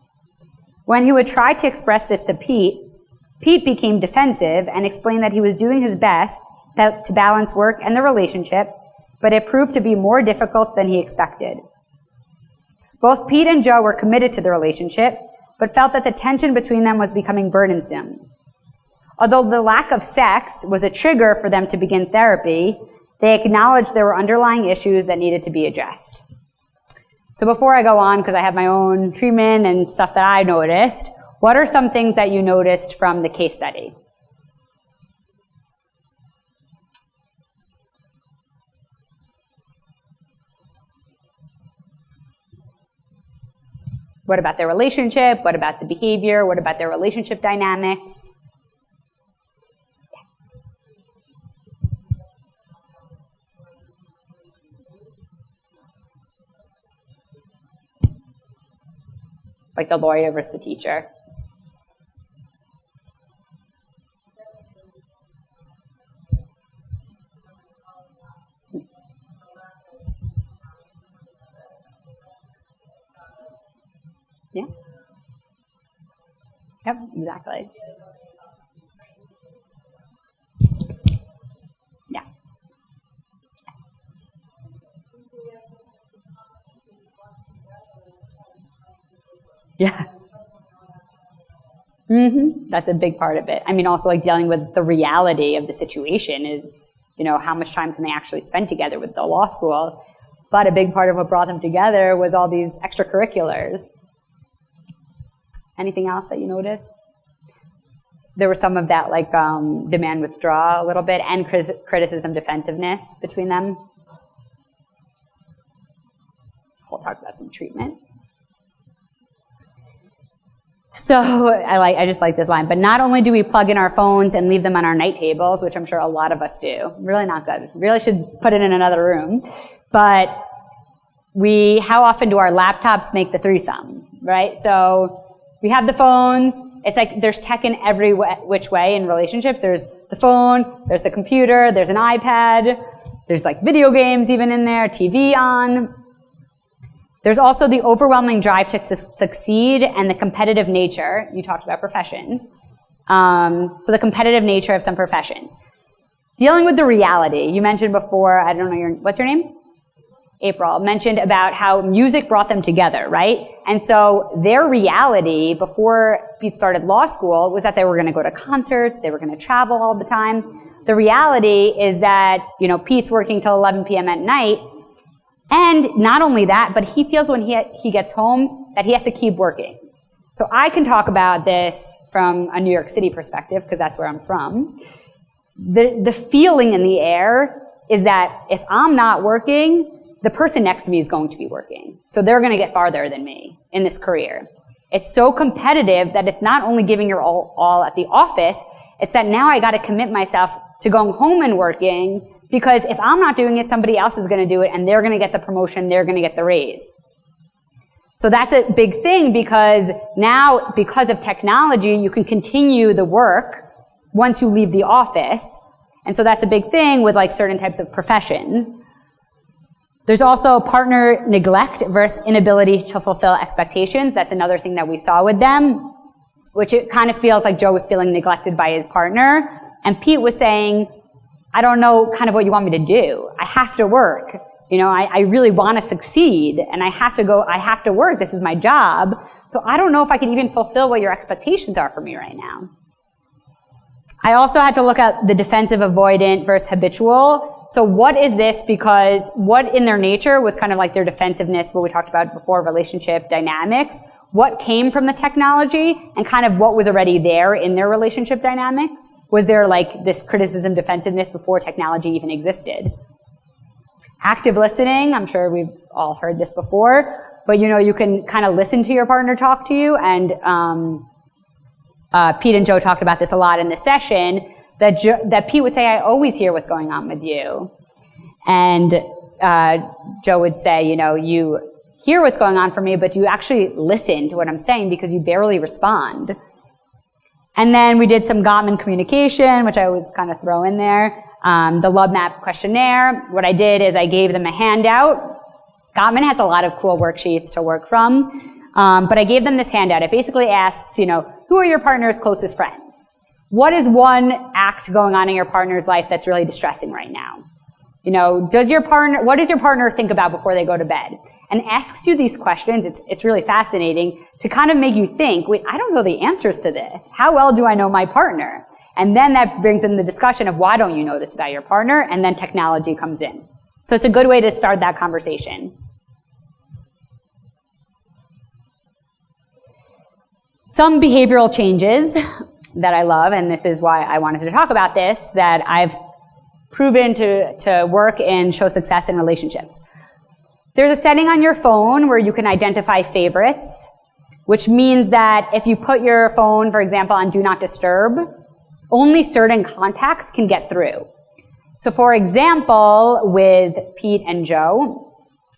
When he would try to express this to Pete, Pete became defensive and explained that he was doing his best to balance work and the relationship, but it proved to be more difficult than he expected. Both Pete and Joe were committed to the relationship, but felt that the tension between them was becoming burdensome. Although the lack of sex was a trigger for them to begin therapy, they acknowledged there were underlying issues that needed to be addressed. So before I go on, because I have my own treatment and stuff that I noticed, what are some things that you noticed from the case study? What about their relationship? What about the behavior? What about their relationship dynamics? Like the lawyer versus the teacher. Yeah. Yep, exactly. Yeah. Yeah. That's a big part of it. I mean, also like dealing with the reality of the situation is, how much time can they actually spend together with the law school? But a big part of what brought them together was all these extracurriculars. Anything else that you noticed? There was some of that demand withdraw a little bit and criticism defensive-ness between them. We'll talk about some treatment. So I just like this line, but not only do we plug in our phones and leave them on our night tables, which I'm sure a lot of us do, really not good, really should put it in another room, but how often do our laptops make the threesome, right? So we have the phones, it's like there's tech in every which way in relationships. There's the phone, there's the computer, there's an iPad, there's video games even in there, TV on. There's also the overwhelming drive to succeed and the competitive nature. You talked about professions. So the competitive nature of some professions. Dealing with the reality. You mentioned before, I don't know what's your name? April, mentioned about how music brought them together, right? And so their reality before Pete started law school was that they were going to go to concerts, they were going to travel all the time. The reality is that, Pete's working till 11 p.m. at night, and not only that, but he feels when he gets home that he has to keep working. So I can talk about this from a New York City perspective, because that's where I'm from. The feeling in the air is that if I'm not working, the person next to me is going to be working. So they're going to get farther than me in this career. It's so competitive that it's not only giving your all at the office, it's that now I got to commit myself to going home and working, because if I'm not doing it, somebody else is going to do it, and they're going to get the promotion, they're going to get the raise. So that's a big thing, because now, because of technology, you can continue the work once you leave the office. And so that's a big thing with like certain types of professions. There's also partner neglect versus inability to fulfill expectations. That's another thing that we saw with them, which it kind of feels like Joe was feeling neglected by his partner. And Pete was saying, I don't know kind of what you want me to do. I have to work. I really want to succeed, and I have to work. This is my job. So I don't know if I can even fulfill what your expectations are for me right now. I also had to look at the defensive avoidant versus habitual. So what is this? Because what in their nature was kind of like their defensive-ness, what we talked about before, relationship dynamics. What came from the technology and kind of what was already there in their relationship dynamics? Was there like this criticism, defensiveness before technology even existed? Active listening, I'm sure we've all heard this before, but you can kind of listen to your partner talk to you, and Pete and Joe talked about this a lot in the session, that Pete would say, I always hear what's going on with you. And Joe would say, you hear what's going on for me, but you actually listen to what I'm saying because you barely respond. And then we did some Gottman communication, which I always kind of throw in there. The Love Map questionnaire. What I did is I gave them a handout. Gottman has a lot of cool worksheets to work from. But I gave them this handout. It basically asks, who are your partner's closest friends? What is one act going on in your partner's life that's really distressing right now? What does your partner think about before they go to bed? And asks you these questions. It's really fascinating to kind of make you think, wait, I don't know the answers to this. How well do I know my partner? And then that brings in the discussion of why don't you know this about your partner? And then technology comes in. So it's a good way to start that conversation. Some behavioral changes that I love, and this is why I wanted to talk about this, that I've proven to work and show success in relationships. There's a setting on your phone where you can identify favorites, which means that if you put your phone, for example, on Do Not Disturb, only certain contacts can get through. So for example, with Pete and Joe,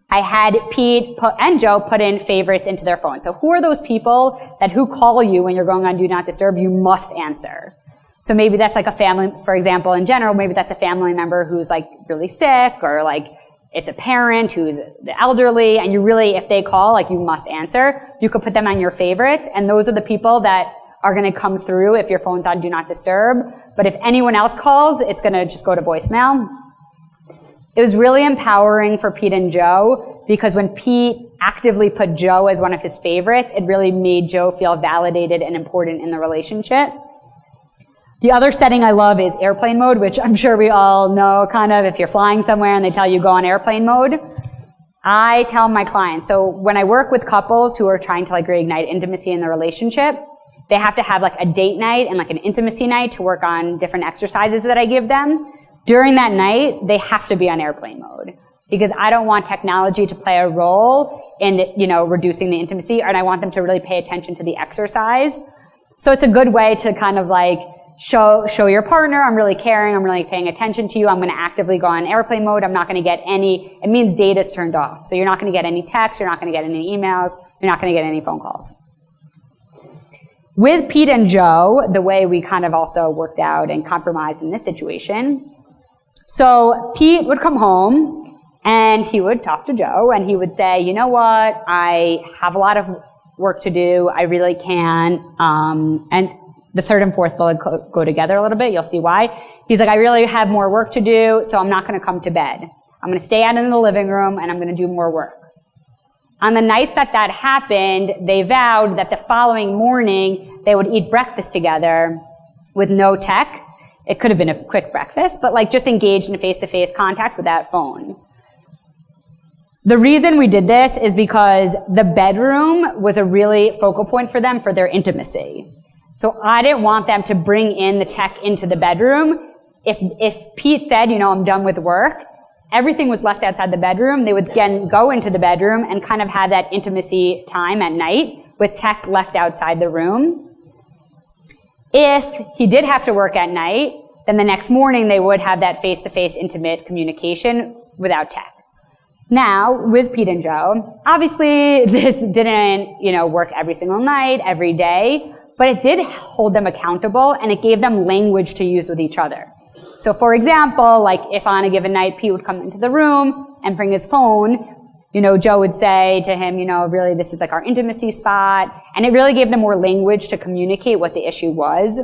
I had Pete and Joe put in favorites into their phone. So who are those people that who call you when you're going on Do Not Disturb, you must answer? So maybe that's like a family, for example, in general, maybe that's a family member who's like really sick, or like it's a parent who's the elderly, and you really, if they call, like you must answer. You could put them on your favorites, and those are the people that are going to come through if your phone's on Do Not Disturb. But if anyone else calls, it's going to just go to voicemail. It was really empowering for Pete and Joe, because when Pete actively put Joe as one of his favorites, it really made Joe feel validated and important in the relationship. The other setting I love is airplane mode, which I'm sure we all know kind of if you're flying somewhere and they tell you go on airplane mode. I tell my clients, so when I work with couples who are trying to like reignite intimacy in the relationship, they have to have like a date night and like an intimacy night to work on different exercises that I give them. During that night, they have to be on airplane mode, because I don't want technology to play a role in, reducing the intimacy, and I want them to really pay attention to the exercise. So it's a good way to kind of like show your partner, I'm really caring, I'm really paying attention to you, I'm going to actively go on airplane mode, I'm not going to get any, it means data's turned off. So you're not going to get any texts, you're not going to get any emails, you're not going to get any phone calls. With Pete and Joe, the way we kind of also worked out and compromised in this situation, so Pete would come home And he would talk to Joe, and he would say, you know what, I have a lot of work to do, I really can't. And the third and fourth bullet go together a little bit, you'll see why. He's like, I really have more work to do, so I'm not going to come to bed. I'm going to stay out in the living room, and I'm going to do more work. On the nights that that happened, they vowed that the following morning they would eat breakfast together with no tech. It could have been a quick breakfast, but like just engaged in face-to-face contact without phone. The reason we did this is because the bedroom was a really focal point for them for their intimacy. So I didn't want them to bring in the tech into the bedroom. If Pete said, you know, I'm done with work, everything was left outside the bedroom. They would then go into the bedroom and kind of have that intimacy time at night with tech left outside the room. If he did have to work at night, then the next morning they would have that face-to-face intimate communication without tech. Now, with Pete and Joe, obviously this didn't, you know, work every single night, every day, but it did hold them accountable and it gave them language to use with each other. So for example, like if on a given night Pete would come into the room and bring his phone, you know, Joe would say to him, you know, really this is like our intimacy spot. And it really gave them more language to communicate what the issue was.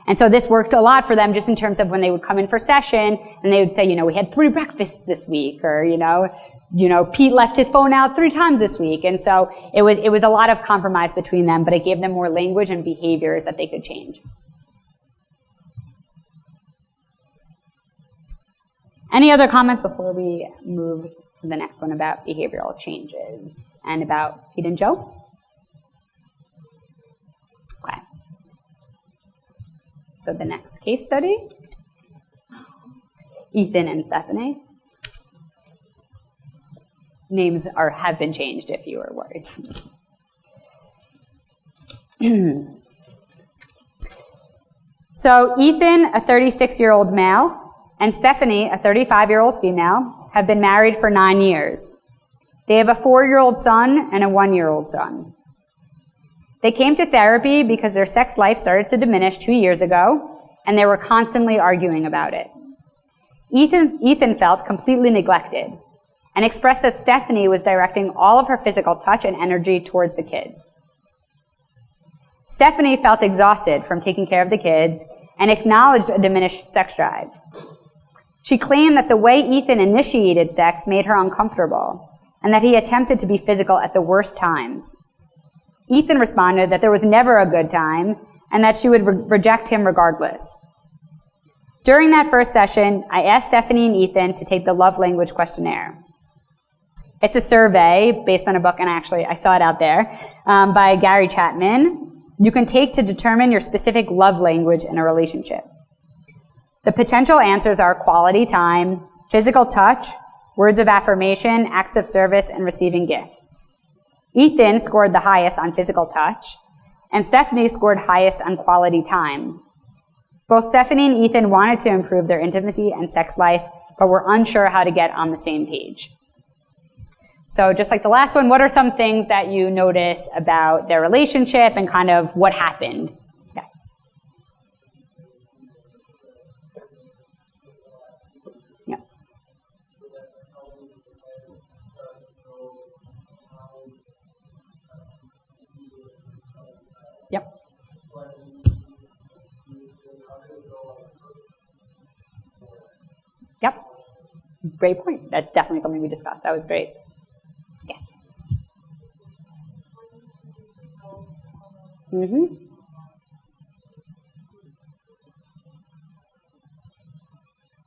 And so this worked a lot for them just in terms of when they would come in for session and they would say, you know, we had 3 breakfasts this week, or, you know, Pete left his phone out 3 times this week. And so it was a lot of compromise between them, but it gave them more language and behaviors that they could change. Any other comments before we move to the next one about behavioral changes and about Pete and Joe? Okay. So the next case study, Ethan and Stephanie. Names have been changed if you were worried. So Ethan, a 36-year-old male, and Stephanie, a 35-year-old female, have been married for 9 years. They have a 4-year-old son and a 1-year-old son. They came to therapy because their sex life started to diminish 2 years ago, and they were constantly arguing about it. Ethan felt completely neglected and expressed that Stephanie was directing all of her physical touch and energy towards the kids. Stephanie felt exhausted from taking care of the kids and acknowledged a diminished sex drive. She claimed that the way Ethan initiated sex made her uncomfortable and that he attempted to be physical at the worst times. Ethan responded that there was never a good time and that she would reject him regardless. During that first session, I asked Stephanie and Ethan to take the love language questionnaire. It's a survey based on a book, and actually I saw it out there, by Gary Chapman. You can take to determine your specific love language in a relationship. The potential answers are quality time, physical touch, words of affirmation, acts of service, and receiving gifts. Ethan scored the highest on physical touch, and Stephanie scored highest on quality time. Both Stephanie and Ethan wanted to improve their intimacy and sex life, but were unsure how to get on the same page. So just like the last one, what are some things that you notice about their relationship and kind of what happened? Yes. Yep. Yep. Yep. Great point. That's definitely something we discussed. That was great. Yes. Mm-hmm.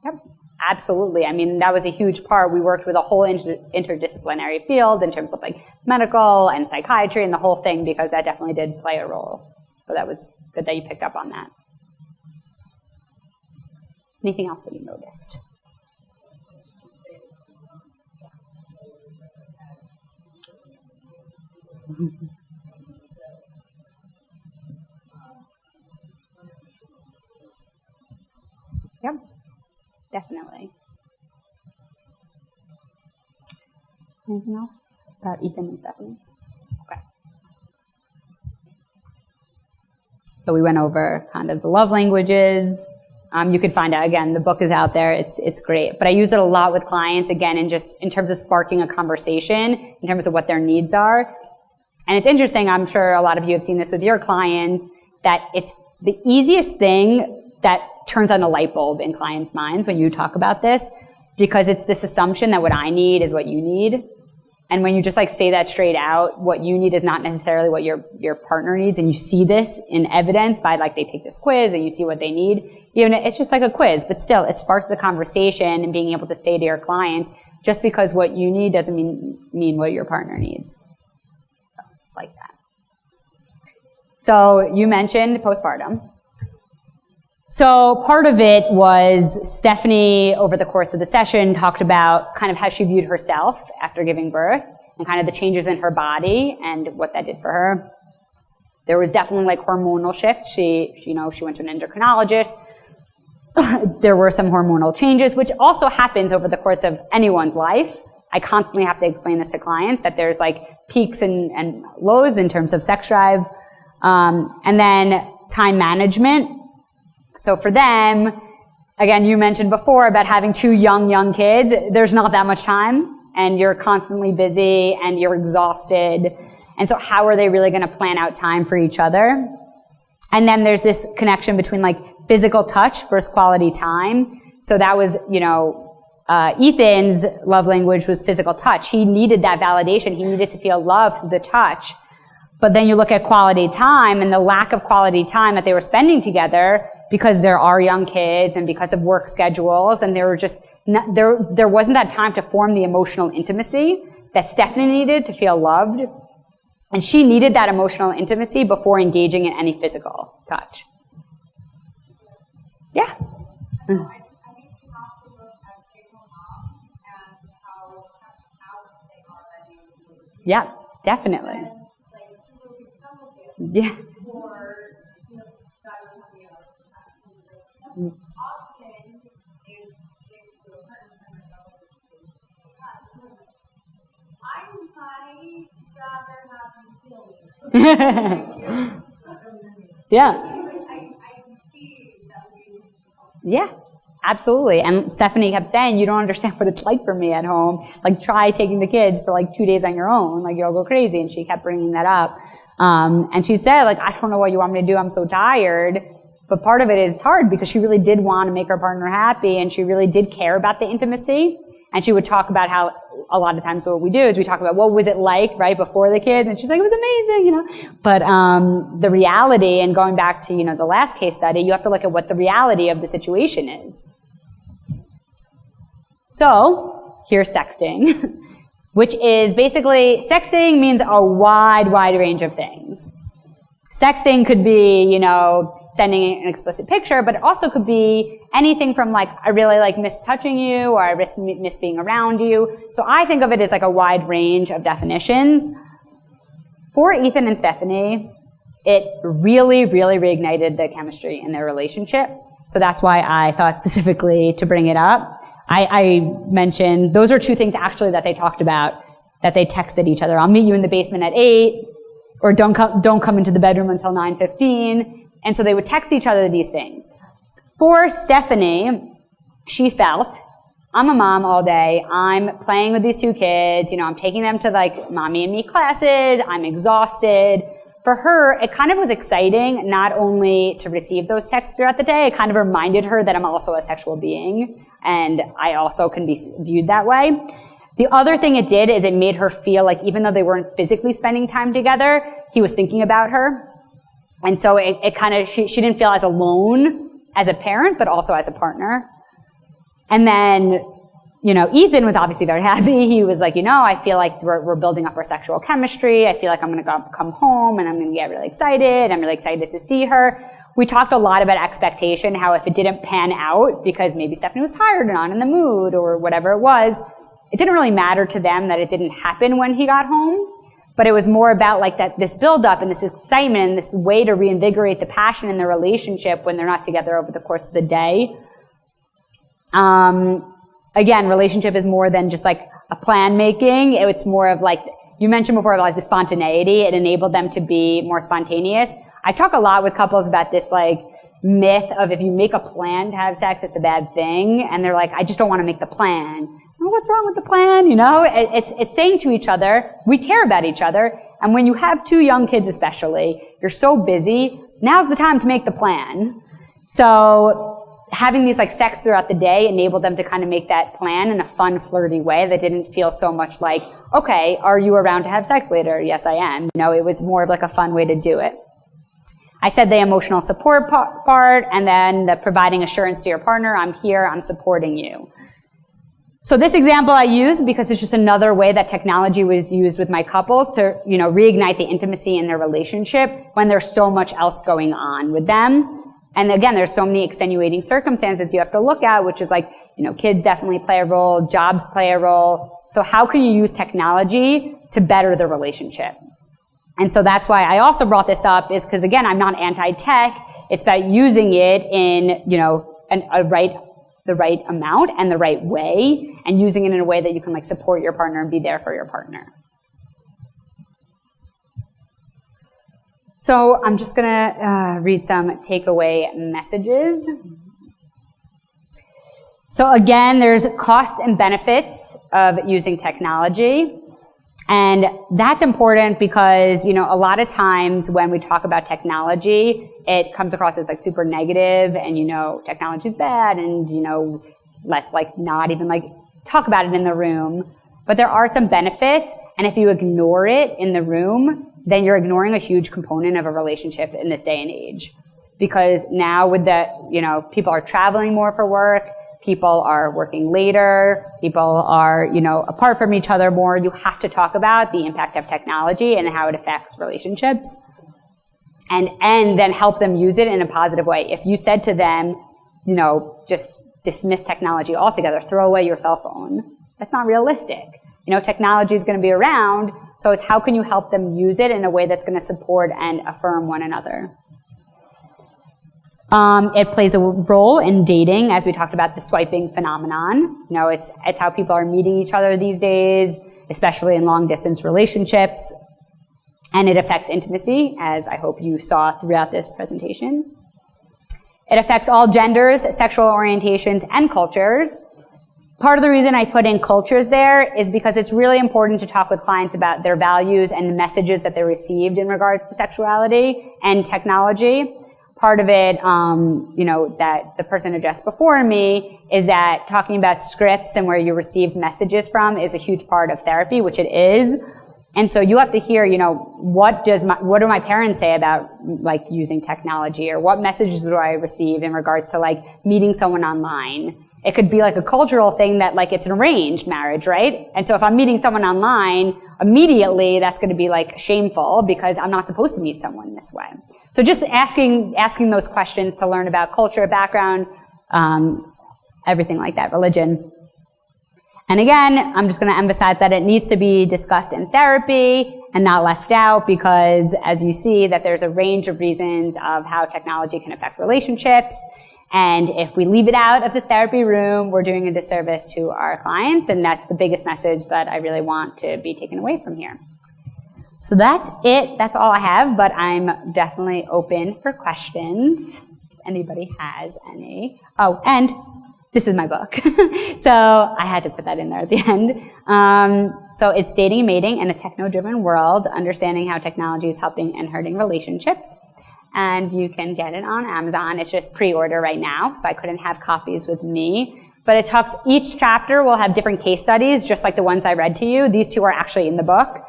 Yep. Absolutely. I mean, that was a huge part. We worked with a whole interdisciplinary field in terms of like medical and psychiatry and the whole thing, because that definitely did play a role. So that was good that you picked up on that. Anything else that you noticed? Yep, definitely. Anything else about Ethan and Stephanie? Okay. So we went over kind of the love languages. You can find out, again, the book is out there. It's great. But I use it a lot with clients, again, in terms of sparking a conversation, in terms of what their needs are. And it's interesting, I'm sure a lot of you have seen this with your clients, that it's the easiest thing that turns on a light bulb in clients' minds when you talk about this, because it's this assumption that what I need is what you need. And when you just like say that straight out, what you need is not necessarily what your partner needs, and you see this in evidence by like they take this quiz and you see what they need. Even it's just like a quiz, but still it sparks the conversation and being able to say to your clients, just because what you need doesn't mean what your partner needs. So, like that. So you mentioned postpartum. So part of it was Stephanie, over the course of the session, talked about kind of how she viewed herself after giving birth and kind of the changes in her body and what that did for her. There was definitely like hormonal shifts. She went to an endocrinologist. There were some hormonal changes, which also happens over the course of anyone's life. I constantly have to explain this to clients, that there's like peaks and lows in terms of sex drive. And then time management. So for them, again, you mentioned before about having two young kids. There's not that much time, and you're constantly busy and you're exhausted. And so how are they really going to plan out time for each other? And then there's this connection between like physical touch versus quality time. So that was, Ethan's love language was physical touch. He needed that validation. He needed to feel love through the touch. But then you look at quality time and the lack of quality time that they were spending together, because there are young kids and because of work schedules, and there wasn't that time to form the emotional intimacy that Stephanie needed to feel loved. And she needed that emotional intimacy before engaging in any physical touch. Yeah. I think you have to look at stay-at-home moms and how they are already. Yeah, definitely. And, like, two little kids, couple kids, Yeah. or, that would have the hours. Often, if the partner I might rather have you feel me. Yeah. I can see that we. Yeah, absolutely. And Stephanie kept saying, you don't understand what it's like for me at home. Like, try taking the kids for like 2 days on your own. Like, you'll go crazy. And she kept bringing that up. And she said, like, I don't know what you want me to do. I'm so tired. But part of it is hard because she really did want to make her partner happy, and she really did care about the intimacy. And she would talk about how a lot of times what we do is we talk about what was it like right before the kids, and she's like, it was amazing, But the reality, and going back to, the last case study, you have to look at what the reality of the situation is. So here's sexting, which is basically, sexting means a wide range of things. Sexting could be, sending an explicit picture, but it also could be anything from like, I really like miss touching you, or I miss being around you. So I think of it as like a wide range of definitions. For Ethan and Stephanie, it really reignited the chemistry in their relationship. So that's why I thought specifically to bring it up. I mentioned, those are two things actually that they talked about, that they texted each other. I'll meet you in the basement at 8. Or don't come into the bedroom until 9:15. And so they would text each other these things. For Stephanie, she felt, I'm a mom all day. I'm playing with these two kids. I'm taking them to like mommy and me classes. I'm exhausted. For her, it kind of was exciting not only to receive those texts throughout the day, it kind of reminded her that I'm also a sexual being, and I also can be viewed that way. The other thing it did is it made her feel like even though they weren't physically spending time together, he was thinking about her. And so it kind of, she didn't feel as alone as a parent, but also as a partner. And then, Ethan was obviously very happy. He was like, I feel like we're building up our sexual chemistry. I feel like I'm going to come home and I'm going to get really excited. I'm really excited to see her. We talked a lot about expectation, how if it didn't pan out because maybe Stephanie was tired and not in the mood or whatever it was, it didn't really matter to them that it didn't happen when he got home, but it was more about like this buildup and this excitement and this way to reinvigorate the passion in the relationship when they're not together over the course of the day. Again, relationship is more than just like a plan making. It's more of like, you mentioned before, like the spontaneity. It enabled them to be more spontaneous. I talk a lot with couples about this, like, myth of if you make a plan to have sex, it's a bad thing. And they're like, I just don't want to make the plan. Well, what's wrong with the plan? You know, it's saying to each other, we care about each other. And when you have 2 young kids especially, you're so busy, now's the time to make the plan. So having these like sex throughout the day enabled them to kind of make that plan in a fun, flirty way that didn't feel so much like, okay, are you around to have sex later? Yes, I am. You know, it was more of like a fun way to do it. I said the emotional support part, and then the providing assurance to your partner, I'm here, I'm supporting you. So this example I used because it's just another way that technology was used with my couples to, you know, reignite the intimacy in their relationship when there's so much else going on with them. And again, there's so many extenuating circumstances you have to look at, which is like, you know, kids definitely play a role, jobs play a role. So how can you use technology to better the relationship? And so that's why I also brought this up, is because again, I'm not anti-tech. It's about using it in, you know, the right amount and the right way, and using it in a way that you can like support your partner and be there for your partner. So I'm just gonna read some takeaway messages. So again, there's costs and benefits of using technology. And that's important because, you know, a lot of times when we talk about technology, it comes across as like super negative and, you know, technology is bad and, you know, let's like not even like talk about it in the room. But there are some benefits, and if you ignore it in the room, then you're ignoring a huge component of a relationship in this day and age. Because now with the, you know, people are traveling more for work, people are working later, people are, you know, apart from each other more. You have to talk about the impact of technology and how it affects relationships, and then help them use it in a positive way. If you said to them, you know, just dismiss technology altogether, throw away your cell phone, that's not realistic. You know, technology is going to be around, so it's how can you help them use it in a way that's going to support and affirm one another. It plays a role in dating, as we talked about the swiping phenomenon. You know, it's how people are meeting each other these days, especially in long-distance relationships. And it affects intimacy, as I hope you saw throughout this presentation. It affects all genders, sexual orientations, and cultures. Part of the reason I put in cultures there is because it's really important to talk with clients about their values and the messages that they received in regards to sexuality and technology. Part of it, you know, that the person addressed before me is that talking about scripts and where you received messages from is a huge part of therapy, which it is. And so you have to hear, you know, what do my parents say about like using technology, or what messages do I receive in regards to like meeting someone online? It could be like a cultural thing that like it's an arranged marriage, right? And so if I'm meeting someone online, immediately that's going to be like shameful because I'm not supposed to meet someone this way. So just asking those questions to learn about culture, background, everything like that, religion. And again, I'm just going to emphasize that it needs to be discussed in therapy and not left out, because as you see that there's a range of reasons of how technology can affect relationships. And if we leave it out of the therapy room, we're doing a disservice to our clients. And that's the biggest message that I really want to be taken away from here. So that's it. That's all I have, but I'm definitely open for questions if anybody has any. Oh, and this is my book. So I had to put that in there at the end. So it's Dating and Mating in a Techno-Driven World, Understanding How Technology is Helping and Hurting Relationships. And you can get it on Amazon. It's just pre-order right now, so I couldn't have copies with me. But it talks, each chapter will have different case studies, just like the ones I read to you. These two are actually in the book.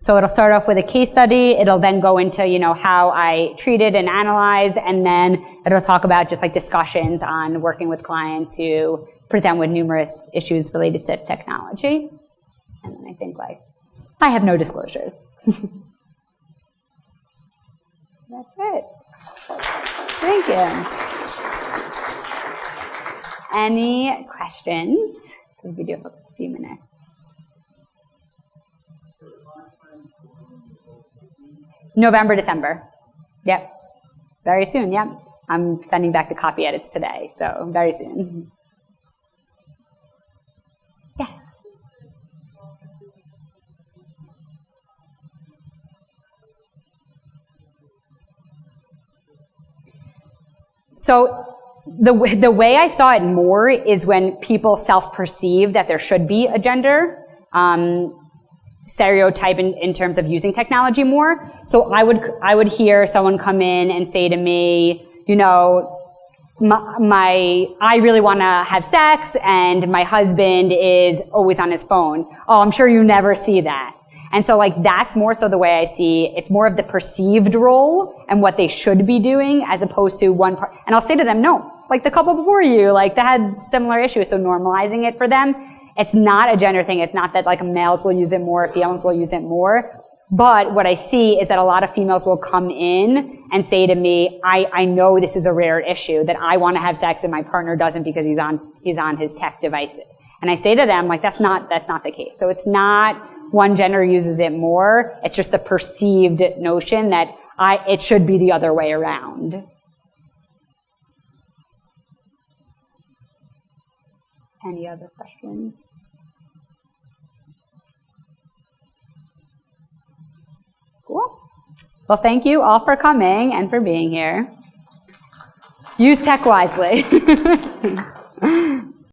So it'll start off with a case study. It'll then go into, you know, how I treated and analyzed, and then it'll talk about just like discussions on working with clients who present with numerous issues related to technology. And then I think like, I have no disclosures. That's it. Thank you. Any questions? We do have a few minutes. November, December. Yep. Very soon, yep. I'm sending back the copy edits today, so very soon. Yes. So the way I saw it more is when people self-perceive that there should be a gender stereotype in terms of using technology more. So I would hear someone come in and say to me, you know, I really want to have sex and my husband is always on his phone. Oh, I'm sure you never see that. And so like that's more so the way I see it's more of the perceived role and what they should be doing as opposed to one part. And I'll say to them, no, like the couple before you, like they had similar issues. So normalizing it for them, it's not a gender thing. It's not that like males will use it more, females will use it more. But what I see is that a lot of females will come in and say to me, I know this is a rare issue that I want to have sex and my partner doesn't because he's on his tech devices. And I say to them, like, that's not the case. So it's not one gender uses it more. It's just the perceived notion that it should be the other way around. Any other questions? Cool. Well, thank you all for coming and for being here. Use tech wisely.